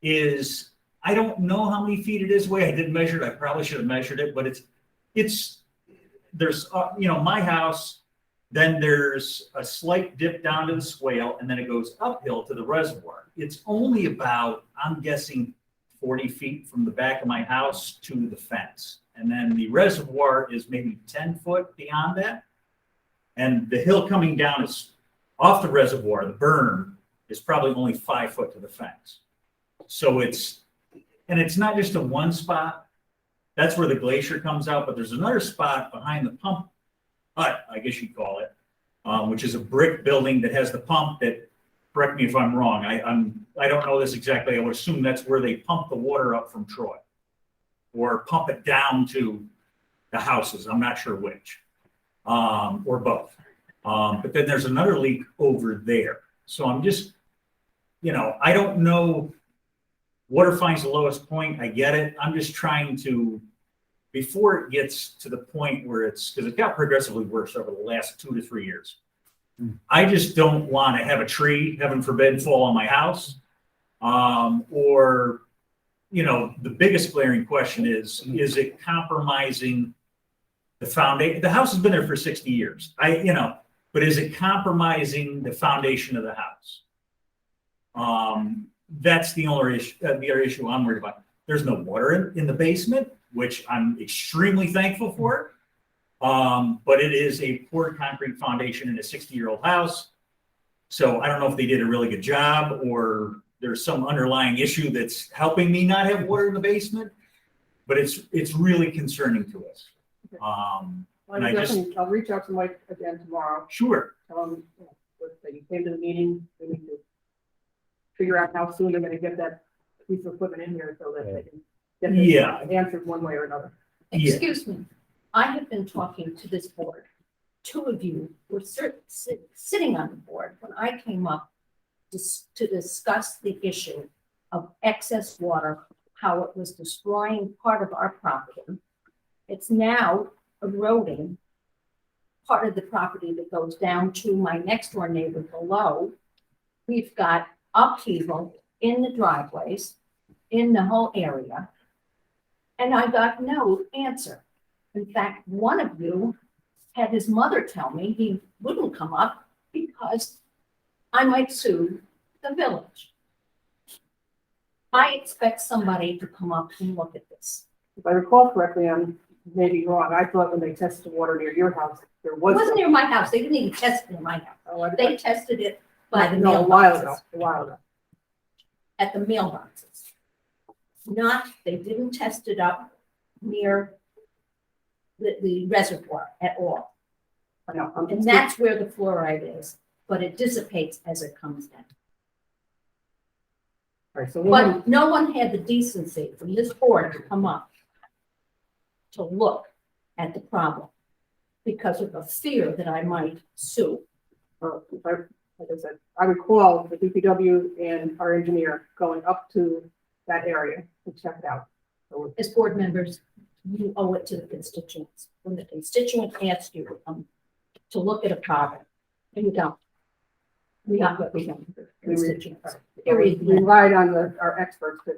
is, I don't know how many feet it is away. I didn't measure it. I probably should have measured it, but there's, my house, then there's a slight dip down to the swale, and then it goes uphill to the reservoir. It's only about, I'm guessing, 40 feet from the back of my house to the fence. And then the reservoir is maybe 10 foot beyond that. And the hill coming down is off the reservoir, the berm is probably only 5 foot to the fence. So it's not just a one spot. That's where the glacier comes out, but there's another spot behind the pump hut, I guess you'd call it, which is a brick building that has the pump that, correct me if I'm wrong, I don't know this exactly. I would assume that's where they pump the water up from Troy or pump it down to the houses. I'm not sure which, or both. But then there's another leak over there. So I'm just, I don't know. Water finds the lowest point. I get it. I'm just trying to, before it gets to the point where because it got progressively worse over the last 2 to 3 years. I just don't want to have a tree, heaven forbid, fall on my house. Or, the biggest glaring question is it compromising the foundation? The house has been there for 60 years. But is it compromising the foundation of the house? That's the other issue I'm worried about. There's no water in the basement, which I'm extremely thankful for. But it is a poured concrete foundation in a 60-year-old house. So I don't know if they did a really good job or there's some underlying issue that's helping me not have water in the basement, but it's really concerning to us. I'll reach out to Mike again tomorrow. Sure. Tell him, that you came to the meeting, we need to figure out how soon they're gonna get that piece of equipment in here so that they can get this answered one way or another. Excuse me, I have been talking to this board. 2 of you were sitting on the board when I came up to discuss the issue of excess water, how it was destroying part of our property. It's now eroding part of the property that goes down to my next door neighbor below. We've got upheaval in the driveways, in the whole area, and I got no answer. In fact, one of you had his mother tell me he wouldn't come up because I might sue the village. I expect somebody to come up and look at this. If I recall correctly, I'm maybe wrong. I thought when they tested the water near your house, there It was. wasn't near my house. They didn't even test it in my house. They tested it by the No, a while ago, mailboxes. At the mailboxes. They didn't test it up near the reservoir at all. No, And that's where the fluoride is, but it dissipates as it comes down. Right, so But no one had the decency from this board to come up to look at the problem because of the fear that I might sue. like I said, I recall the DPW and our engineer going up to that area to check it out. So As board members, you owe it to the constituents. When the constituent asks you to come to look at a problem, and you don't. We got what we want. Constituents. we relied on our experts to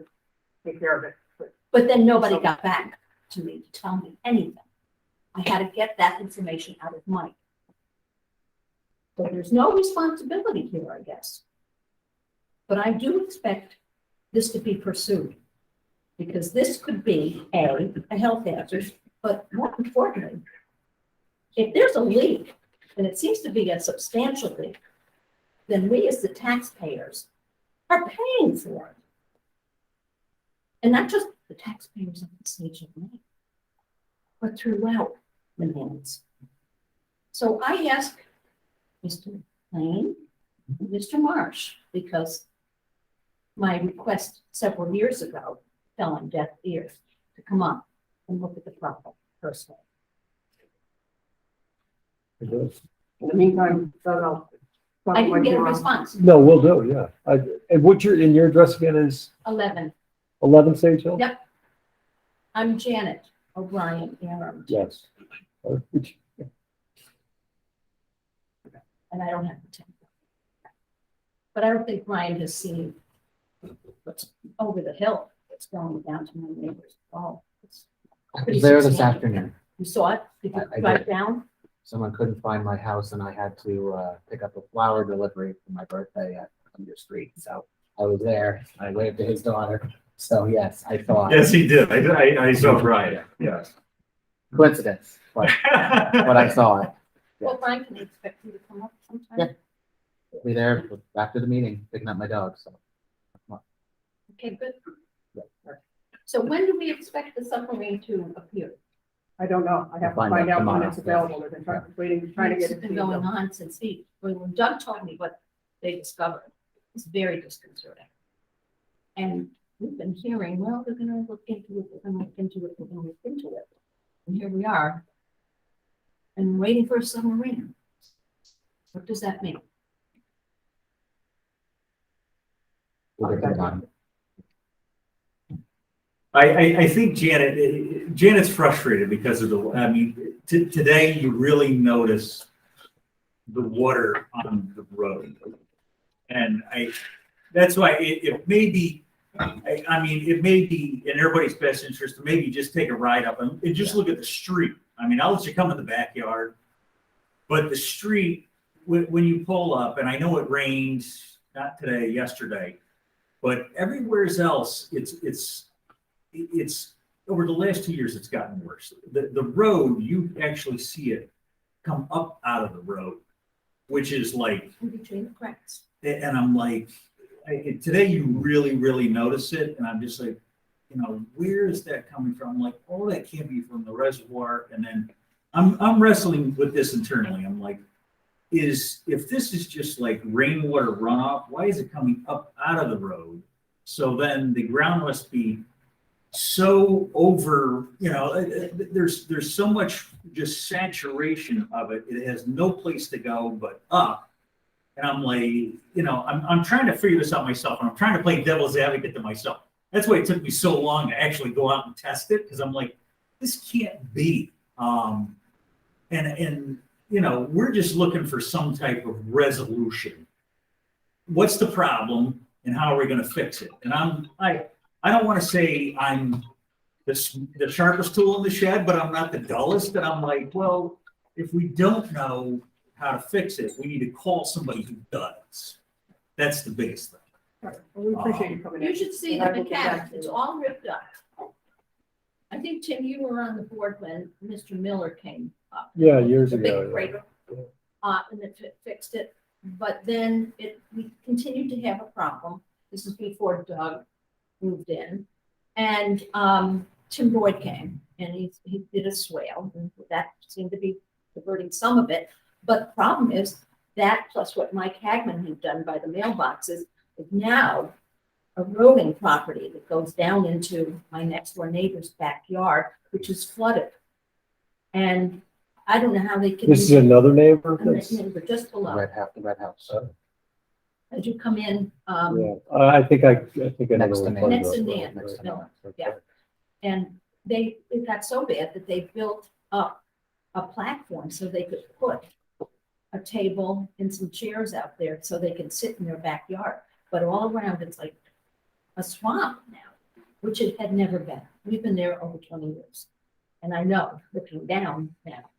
take care of it. But then nobody got back to me to tell me anything. I had to get that information out of Mike. So there's no responsibility here, I guess. But I do expect this to be pursued. Because this could be a health hazard, but more importantly, if there's a leak, and it seems to be a substantial leak, then we as the taxpayers are paying for it. And not just the taxpayers of the state of Maine, but throughout Menands. So I ask Mr. Lane, and Mr. Marsh, because my request several years ago fell on deaf ears to come up and look at the problem personally. In the meantime, so I didn't get a response. No, we'll do, yeah. And and your address again is 11. 11 Sage Hill? Yep. I'm Janet O'Brien errand, Yes. and I don't have the temper. But I don't think Brian has seen what's over the hill, that's going down to my neighbor's. Oh, it's I pretty was there this substantial. afternoon. You saw it? Did I you drive did. down? Someone couldn't find my house and I had to pick up a flower delivery for my birthday at your street. So I was there. I waved to his daughter. So yes, I thought Yes, he did. I saw Brian, yes. coincidence, but I saw it. Well, Brian, can I expect you to come up sometime? Yeah. Be there after the meeting, picking up my dog. So Okay, good. So when do we expect the submarine to appear? I don't know. I have to Find find out out when tomorrow, it's yeah. available. They've been trying to get It's it. been going on since when Doug told me what they discovered. It's very disconcerting. And we've been hearing, well, they're gonna look into it, they're gonna look into it, they're gonna look into it. And here we are. And waiting for a submarine. What does that mean? we'll get that done. I think Janet's frustrated because of today you really notice the water on the road. And that's why it may be, it may be in everybody's best interest to maybe just take a ride up and just look at the street. I'll let you come in the backyard, but the street, when you pull up, and I know it rained, not today, yesterday, but everywhere else, it's over the last 2 years, it's gotten worse. The road, you actually see it come up out of the road, which is like, In between the cracks. and I'm like, today you really, really notice it, and I'm just like, where is that coming from? I'm like, oh, that can't be from the reservoir. And then I'm wrestling with this internally. I'm like, if this is just like rainwater runoff, why is it coming up out of the road? So then the ground must be so over, there's so much just saturation of it. It has no place to go but up. And I'm like, I'm trying to figure this out myself, and I'm trying to play devil's advocate to myself. That's why it took me so long to actually go out and test it, because I'm like, this can't be. We're just looking for some type of resolution. What's the problem, and how are we going to fix it? And I don't want to say I'm the sharpest tool in the shed, but I'm not the dullest. And I'm like, well, if we don't know how to fix it, we need to call somebody who does. That's the biggest thing. Well, we appreciate you coming in. You should see And the I will get back mechanics, to you. it's all ripped up. I think, Tim, you were on the board when Mr. Miller came up. Yeah, years The ago. big crater, and it fixed it, but then we continued to have a problem. This is before Doug moved in, and Tim Boyd came, and he did a swale, and that seemed to be diverting some of it. But the problem is that plus what Mike Hagman had done by the mailboxes is now eroding property that goes down into my next door neighbor's backyard, which is flooded. And I don't know how they can. This is another neighbor? That's, Neighbor just below. The red house. As you come in, yeah, I think I know Next the to one me. you're Next talking to about. Nan, Right. no, Okay. yeah. And it got so bad that they built up a platform so they could put a table and some chairs out there so they can sit in their backyard. But all around it's like a swamp now, which it had never been. We've been there over 20 years. And I know, looking down now,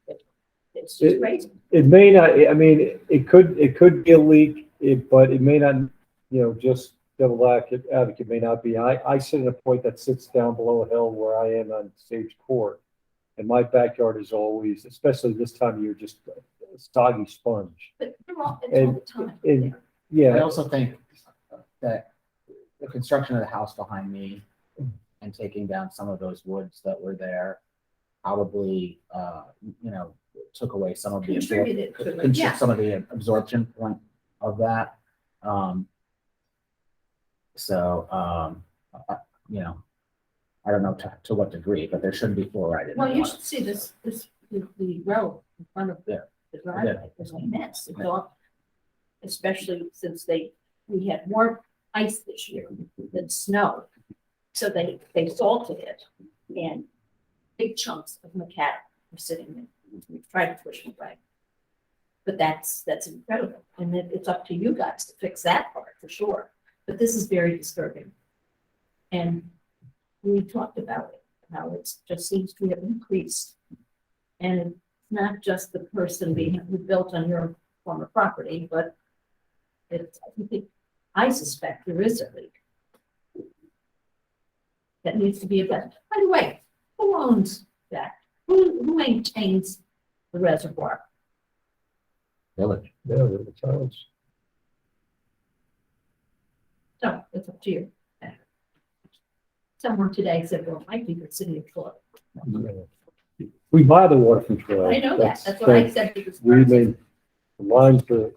it's just crazy. It may not, it could be a leak, but it may not, just devil advocate may not be. I sit at a point that sits down below a hill where I am on Sage Court. And my backyard is always, especially this time of year, just a soggy sponge. But it's all the time. And- there. Yeah. I also think that the construction of the house behind me and taking down some of those woods that were there probably, took away some of the Contributed to it, yeah. some of the absorption point of that. I don't know to what degree, but there shouldn't be fluoride in Well, the you water. should see the road in front of the driveway is a mess. It's all, especially since we had more ice this year than snow. So they salted it, and big chunks of macadam are sitting there. We've tried to push them away. But that's incredible, and it's up to you guys to fix that part for sure. But this is very disturbing. And we talked about it, how it just seems to have increased. And it's not just the person who built on your former property, but I suspect there is a leak that needs to be addressed. By the way, who owns that? Who maintains the reservoir? Village. Yeah, the towns. So it's up to you. Someone today said, well, it might be the city of Florida. We buy the water from Troy. I know that. That's what I said. Because We made the lines for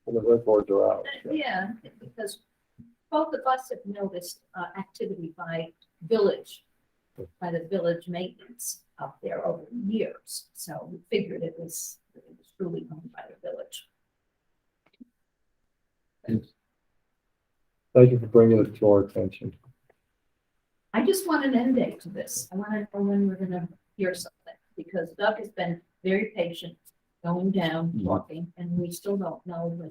the reservoirs are out. Yeah, because both of us have noticed activity by the village maintenance up there over the years. So we figured it was truly owned by the village. Thank you for bringing it to our attention. I just want an end date to this. I want to know when we're gonna hear something, because Doug has been very patient, going down, talking, and we still don't know when.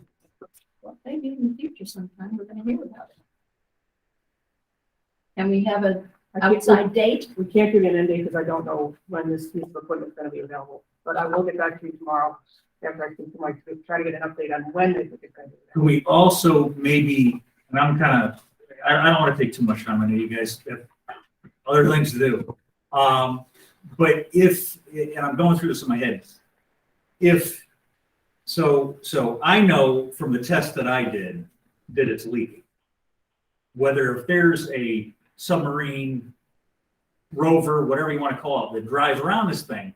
Well, maybe in the future sometime we're gonna hear about it. And we have an outside date. We can't give you an end date because I don't know when this piece of equipment is gonna be available, but I will get back to you tomorrow after I speak to Mike to try to get an update on when they think it's gonna be Can available. we also maybe, and I'm kind of, I don't want to take too much time. I know you guys have other things to do. But if, and I'm going through this in my head, so I know from the test that I did that it's leaking. Whether if there's a submarine, rover, whatever you want to call it, that drives around this thing,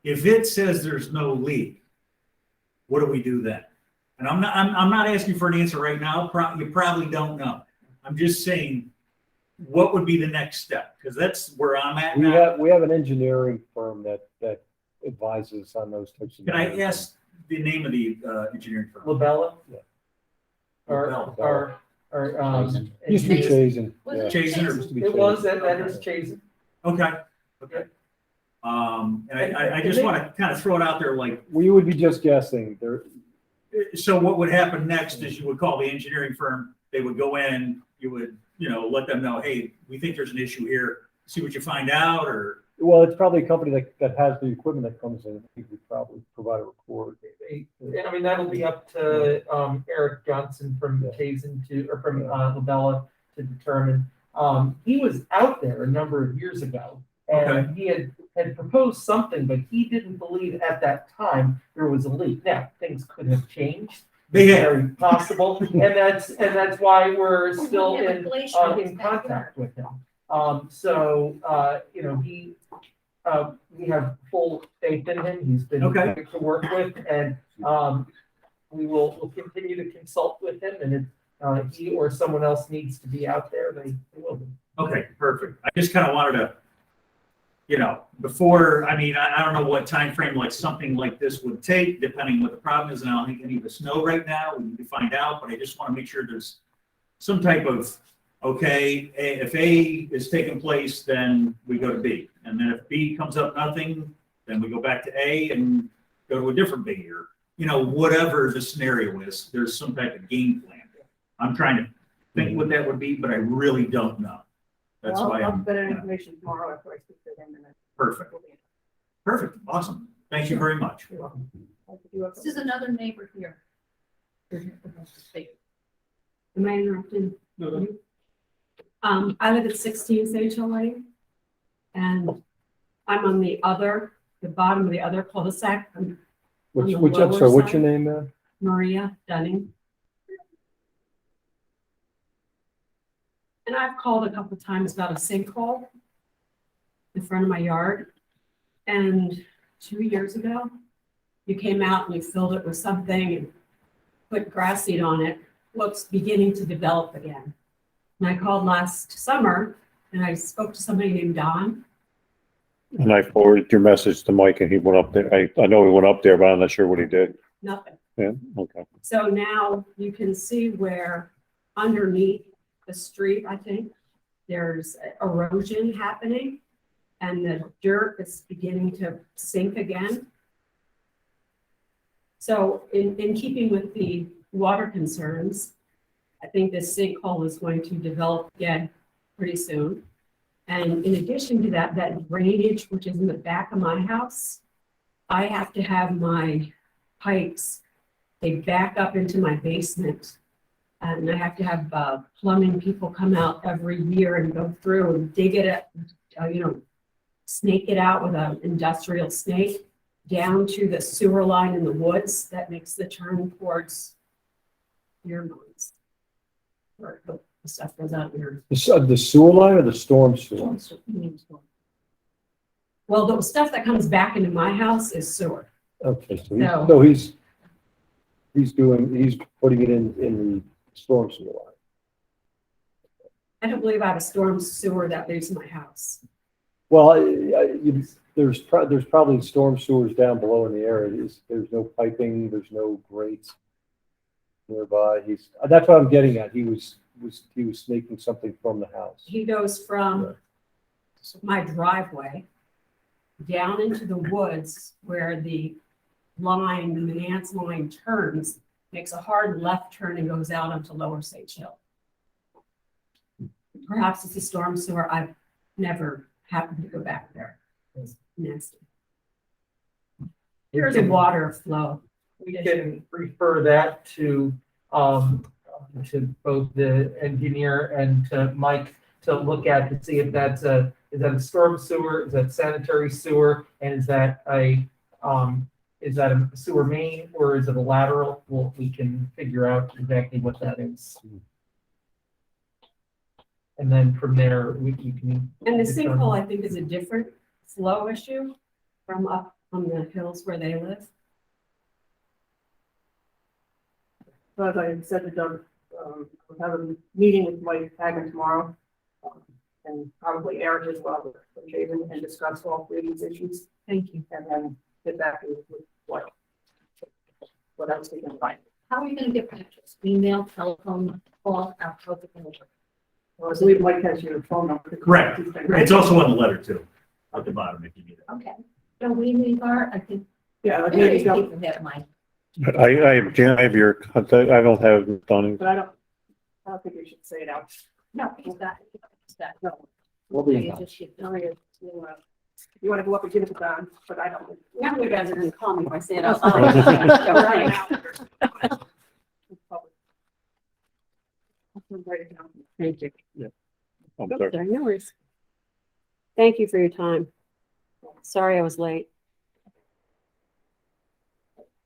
if it says there's no leak, what do we do then? And I'm not asking for an answer right now. You probably don't know. I'm just saying, what would be the next step? Because that's where I'm at now. We have an engineering firm that advises on those types of. Can I ask the name of the engineering firm? Labella? Yeah. Or, Chazen. Used to be Chazen. Was Yeah. it Chazen or- Used to be it was, Chazen. that is Chazen. Okay. And I just want to kind of throw it out there, like, We would be just guessing. There, so what would happen next is you would call the engineering firm, they would go in, you would, let them know, hey, we think there's an issue here, see what you find out, or, well, it's probably a company that has the equipment that comes in. I think we probably provide a report. And I mean, that'll be up to Eric Johnson from Chazen or from Labella to determine. He was out there a number of years ago, and he had proposed something, but he didn't believe at that time there was a leak. Now, things could have changed. They have. Very possible, and that's why we're still Yeah, in glacial in is contact with him. We have full faith in him. He's been Okay. great to work with, and we'll continue to consult with him. And if he or someone else needs to be out there, they will be. okay, perfect. I just kind of wanted to, before, I don't know what time frame like something like this would take, depending what the problem is, and I don't think any of us know right now. We need to find out, but I just want to make sure there's some type of, okay, if A is taking place, then we go to B. And then if B comes up nothing, then we go back to A and go to a different B, or, whatever the scenario is, there's some type of game plan. I'm trying to think what that would be, but I really don't know. That's why I'll I'm, get that information tomorrow after I speak to him. And then perfect, perfect, awesome. Thank you very much. you're welcome. I'll give you a- This is another neighbor here. Am I interrupting? I live at 16 Sage Hill Lane. And I'm on the bottom of the other cul-de-sac. I'm Which, the I'm sorry, lower what's your side. name there? Maria Dunning. And I've called a couple times about a sinkhole in front of my yard. And 2 years ago, you came out and you filled it with something and put grass seed on it. Looks beginning to develop again. And I called last summer and I spoke to somebody named Don. And I forwarded your message to Mike and he went up there. I know he went up there, but I'm not sure what he did. Nothing. Yeah, okay. So now you can see where underneath the street, I think, there's erosion happening. and the dirt is beginning to sink again. So in keeping with the water concerns, I think this sinkhole is going to develop again pretty soon. And in addition to that, that drainage, which is in the back of my house, I have to have my pipes, they back up into my basement. And I have to have plumbing people come out every year and go through and dig it up, snake it out with an industrial snake down to the sewer line in the woods that makes the turn towards your mines. Or the stuff goes out here. The sewer line or the storm sewer? Well, the stuff that comes back into my house is sewer. Okay, so No. he's putting it in the storm sewer line. I don't believe I have a storm sewer that leaves my house. Well, there's probably storm sewers down below in the area. There's no piping, there's no grates nearby. That's what I'm getting at. He was snaking something from the house. He goes from my driveway down into the woods where the Menands line turns, makes a hard left turn and goes out onto Lower Sage Hill. Perhaps it's a storm sewer. I've never happened to go back there. It's nasty. There's a water flow. We can refer that to both the engineer and to Mike to look at to see if is that a storm sewer, is that sanitary sewer, and is that a sewer main or is it a lateral? Well, we can figure out exactly what that is. And then from there, we can. And the sinkhole, I think, is a different flow issue from up on the hills where they live. So as I said to Doug, we'll have a meeting with Mike Hagan tomorrow. And probably Eric as well, from Jason, and discuss all three of these issues. Thank you. And then get back to with what else we can find. How are you gonna get pictures? Email, telephone, call, our phone number? Well, I believe Mike has your phone number. Correct. It's also on the letter too, at the bottom if you need it. Okay. Don't we leave our, I think, Yeah, I various think, people have mine. I have your contact. I don't have Donnie. but I don't think we should say it out. No, it's that. No. We'll be in You touch. just get No, you want to go up and give it to Don, but I don't. Now you guys are gonna call me if I say it out Thank you. I'm Oh, sorry. sorry, no worries. Thank you for your time. Sorry I was late.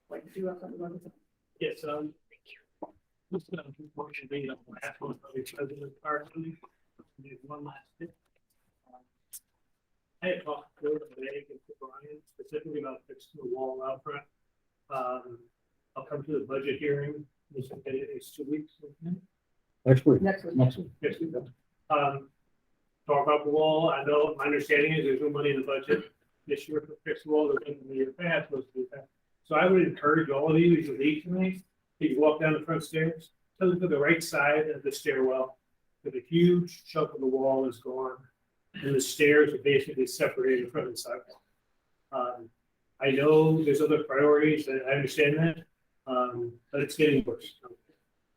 Like, do you have something on this? Yes, just unfortunately, last one, President Carson, there's one last bit. I had talked to today with Brian specifically about fixing the wall out front. I'll come to the budget hearing. It's 2 weeks. Next week. Next week. Next week. Next week. Talk about the wall. I know my understanding is there's no money in the budget this year for fix the wall. There wasn't in the year past, supposed to be that. So I would encourage all of you, as you leave tonight, if you walk down the front stairs, to look to the right side of the stairwell. Because a huge chunk of the wall is gone, and the stairs are basically separated from the sidewalk. I know there's other priorities, and I understand that, but it's getting worse.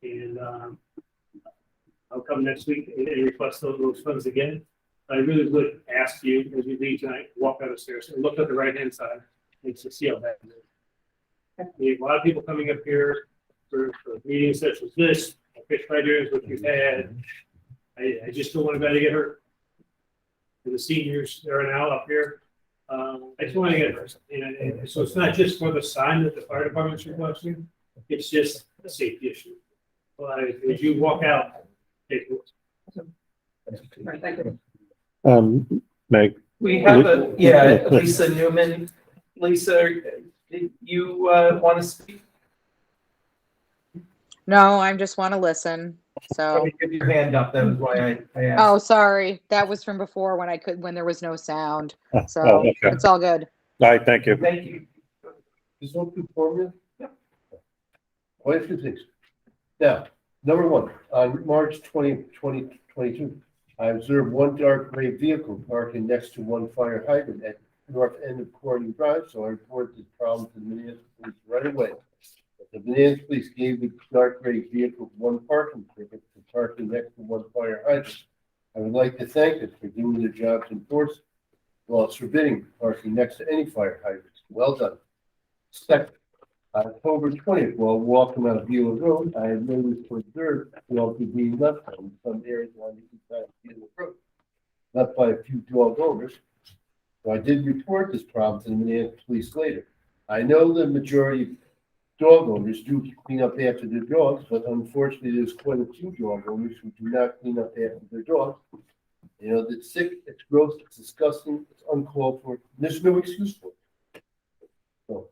And I'll come next week and request those funds again. I really would ask you, as you leave tonight, walk down the stairs and look at the right-hand side and to see how bad it is. We have a lot of people coming up here for meetings such as this, fish fighters, what you've had. I just don't want anybody to get hurt. For the seniors that are now up here, I just want to get hurt. And so it's not just for the sign that the fire department's requesting, it's just a safety issue. But as you walk out, take it. Right, thank you. Meg. We have Lisa Newman. Lisa, did you want to speak? No, I just want to listen. So, Let me give your hand up. That was why I asked. oh, sorry. That was from before when there was no sound. So okay. it's all good. All right, thank you. Thank you. Is one too formal? Yep. I'll ask you things. Now, number one, on March 20, 2022, I observed one dark gray vehicle parking next to one fire hydrant at north end of Corning Drive, so I reported this problem to the Menands Police right away. The Menands Police gave the dark gray vehicle one parking ticket for parking next to one fire hydrant. I would like to thank them for doing their job to enforce laws forbidding parking next to any fire hydrants. Well done. Second, on October 20th, while walking on Beulah Road, I had noticed or observed dogs being left in some areas on the east side of Beulah Road, left by a few dog owners. So I did report this problem to the Menands Police later. I know the majority of dog owners do clean up after their dogs, but unfortunately, there's quite a few dog owners who do not clean up after their dogs. You know, it's sick, it's gross, it's disgusting, it's uncalled for. There's no excuse for it. So,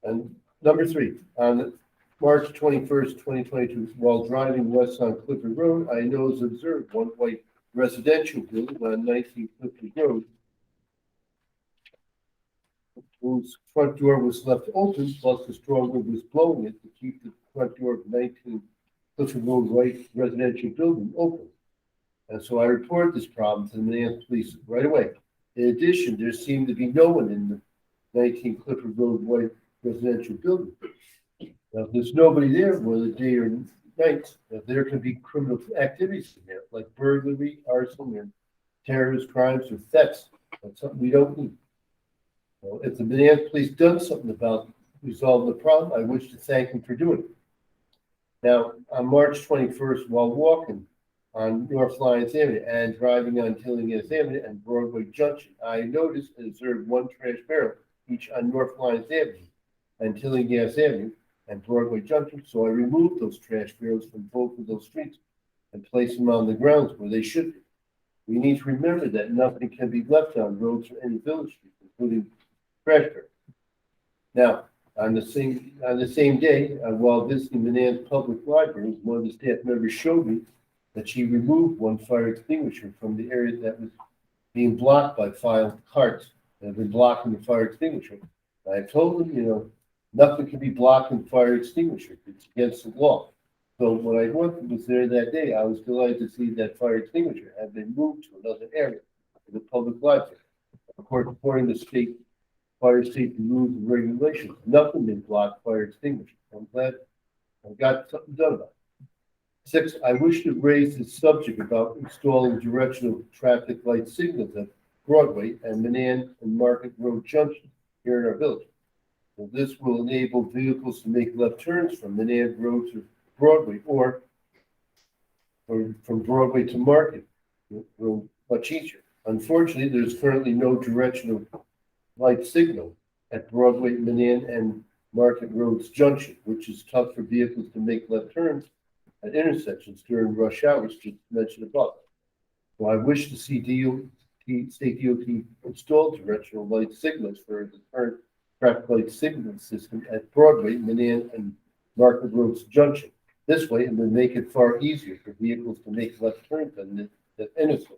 and number 3, on March 21st, 2022, while driving west on Clifford Road, I observed one white residential building on 19 Clifford Road, whose front door was left open, plus the strong wind was blowing it to keep the front door of 19 Clifford Road white residential building open. And so I reported this problem to the Menands Police right away. In addition, there seemed to be no one in the 19 Clifford Road white residential building. Now, if there's nobody there, whether day or night, there can be criminal activities in there, like burglary, arson, and terrorist crimes or thefts. That's something we don't need. Well, if the Menands Police done something about resolving the problem, I wish to thank them for doing it. Now, on March 21st, while walking on North Lyons Avenue and driving on Tillinghast Avenue and Broadway Junction, I noticed and observed one trash barrel each on North Lyons Avenue and Tillinghast Avenue and Broadway Junction. So I removed those trash barrels from both of those streets and placed them on the grounds where they should be. We need to remember that nothing can be left on roads or any village streets, including trash barrels. Now, on the same day, while visiting Menands Public Library, one of the staff members showed me that she removed one fire extinguisher from the area that was being blocked by filed carts that have been blocking the fire extinguisher. I told them, you know, nothing can be blocking the fire extinguisher. It's against the law. So when I was there that day, I was delighted to see that fire extinguisher had been moved to another area of the public library. According to state fire safety rules and regulations, nothing can block fire extinguishers. I'm glad I got something done about it. 6, I wish to raise the subject about installing directional traffic light signals at Broadway and Manan and Market Road Junction here in our village. So this will enable vehicles to make left turns from Manan Road to Broadway or from Broadway to Market Road much easier. Unfortunately, there's currently no directional light signal at Broadway, Manan, and Market Roads Junction, which is tough for vehicles to make left turns at intersections during rush hours, just mentioned above. So I wish to see State DOT install directional light signals for the current traffic light signal system at Broadway, Manan, and Market Roads Junction. This way, it would make it far easier for vehicles to make left turns at the intersection.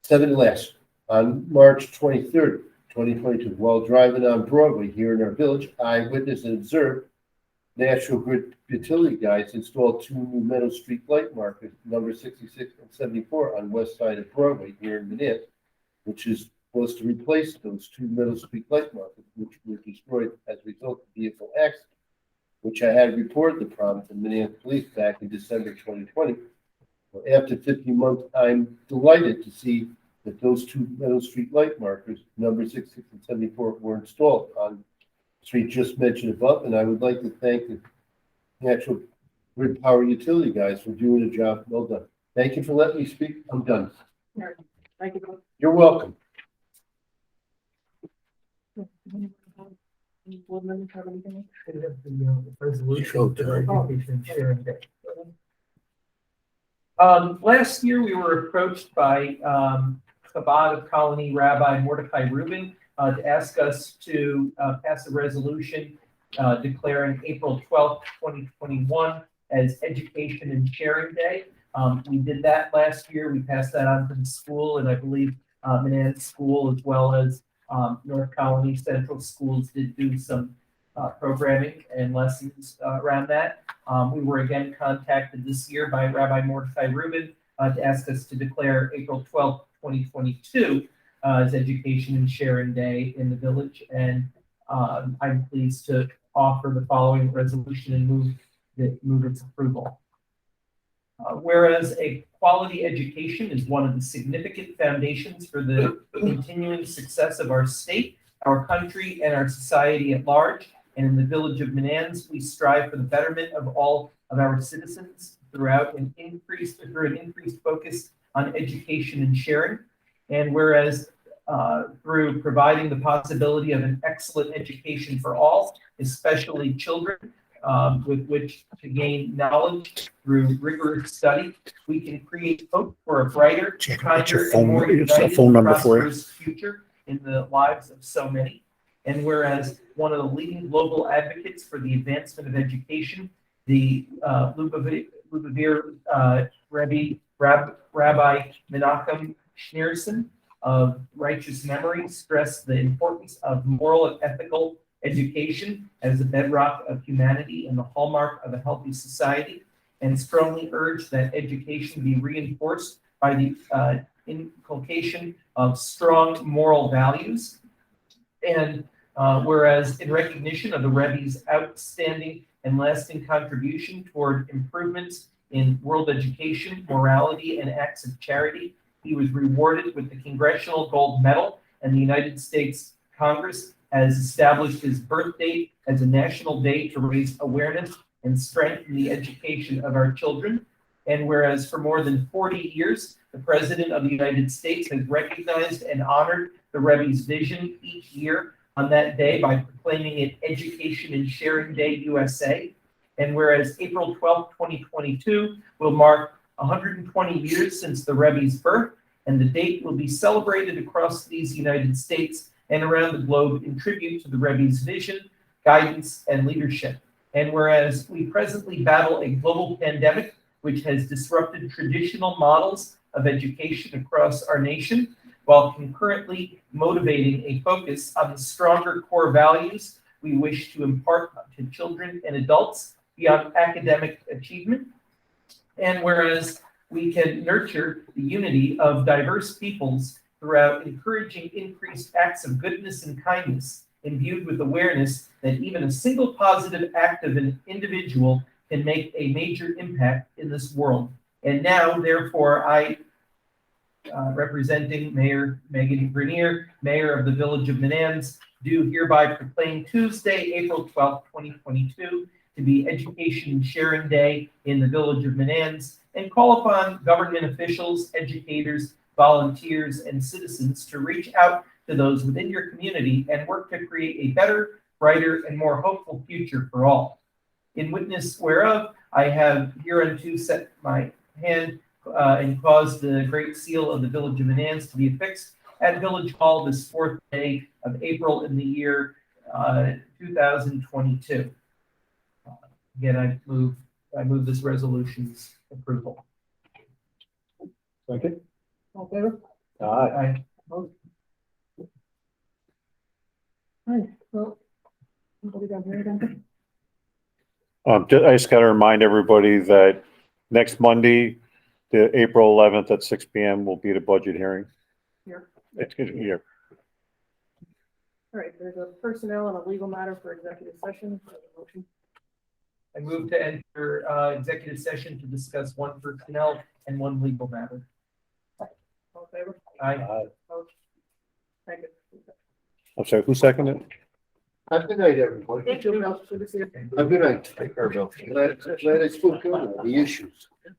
7 last, on March 23rd, 2022, while driving on Broadway here in our village, I witnessed and observed National Grid utility guys installed 2 new Meadow Street light markers, number 66 and 74, on west side of Broadway here in Menands, which was to replace those 2 Meadow Street light markers, which were destroyed as a result of vehicle accident, which I had reported the problem to Menands Police back in December 2020. Well, after 15 months, I'm delighted to see that those 2 Meadow Street light markers, number 66 and 74, were installed on street just mentioned above, and I would like to thank the National Grid Power Utility guys for doing a job well done. Thank you for letting me speak. I'm done. Thank you. You're welcome. Board members have anything? Resolution for education sharing day. Last year, we were approached by Chabad of Colony Rabbi Mordecai Rubin to ask us to pass a resolution declaring April 12th, 2021 as Education and Sharing Day. We did that last year. We passed that on to the school, and I believe Menands School as well as North Colony Central Schools did do some programming and lessons around that. We were again contacted this year by Rabbi Mordecai Rubin to ask us to declare April 12th, 2022 as Education and Sharing Day in the village. And I'm pleased to offer the following resolution and move its approval. Whereas a quality education is one of the significant foundations for the continuing success of our state, our country, and our society at large, and in the village of Menands, we strive for the betterment of all of our citizens through an increased focus on education and sharing. And whereas through providing the possibility of an excellent education for all, especially children, with which to gain knowledge through rigorous study, we can create hope for a brighter, kinder, and more united, prosperous future in the lives of so many. And whereas one of the leading global advocates for the advancement of education, the Lubavitcher Rabbi Menachem Schneerson of righteous memory stressed the importance of moral and ethical education as the bedrock of humanity and the hallmark of a healthy society, and strongly urged that education be reinforced by the inculcation of strong moral values. And whereas in recognition of the Rebbe's outstanding and lasting contribution toward improvements in world education, morality, and acts of charity, he was rewarded with the Congressional Gold Medal, and the United States Congress has established his birth date as a national day to raise awareness and strengthen the education of our children. And whereas for more than 40 years, the President of the United States has recognized and honored the Rebbe's vision each year on that day by proclaiming it Education and Sharing Day USA. And whereas April 12, 2022 will mark 120 years since the Rebbe's birth, and the date will be celebrated across these United States and around the globe in tribute to the Rebbe's vision, guidance, and leadership. And whereas we presently battle a global pandemic which has disrupted traditional models of education across our nation, while concurrently motivating a focus on the stronger core values we wish to impart to children and adults beyond academic achievement. And whereas we can nurture the unity of diverse peoples throughout encouraging increased acts of goodness and kindness, imbued with awareness that even a single positive act of an individual can make a major impact in this world. And now, therefore, I, representing Mayor Megan Grenier, Mayor of the Village of Menands, do hereby proclaim Tuesday, April 12th, 2022, to be Education and Sharing Day in the Village of Menands, and call upon government officials, educators, volunteers, and citizens to reach out to those within your community and work to create a better, brighter, and more hopeful future for all. In witness whereof, I have hereunto set my hand and caused the great seal of the Village of Menands to be affixed at Village Hall this 4th day of April in the year 2022. Again, I move this resolution's approval. Second? All in favor? Aye. Opposed? Right, well, anybody got here again? I just got to remind everybody that next Monday, the April 11th at 6 p.m. will be the budget hearing. Here. It's good here. All right, there's a personnel and a legal matter for executive session. Motion. I move to enter executive session to discuss one personnel and one legal matter. All in favor? Aye. Opposed? Thank you. I'm sorry, who seconded it? Have a good night, everybody. Thank you, Bill. Good to see you. Have a good night. Take care, Bill. Glad I spoke to all the issues. Yeah.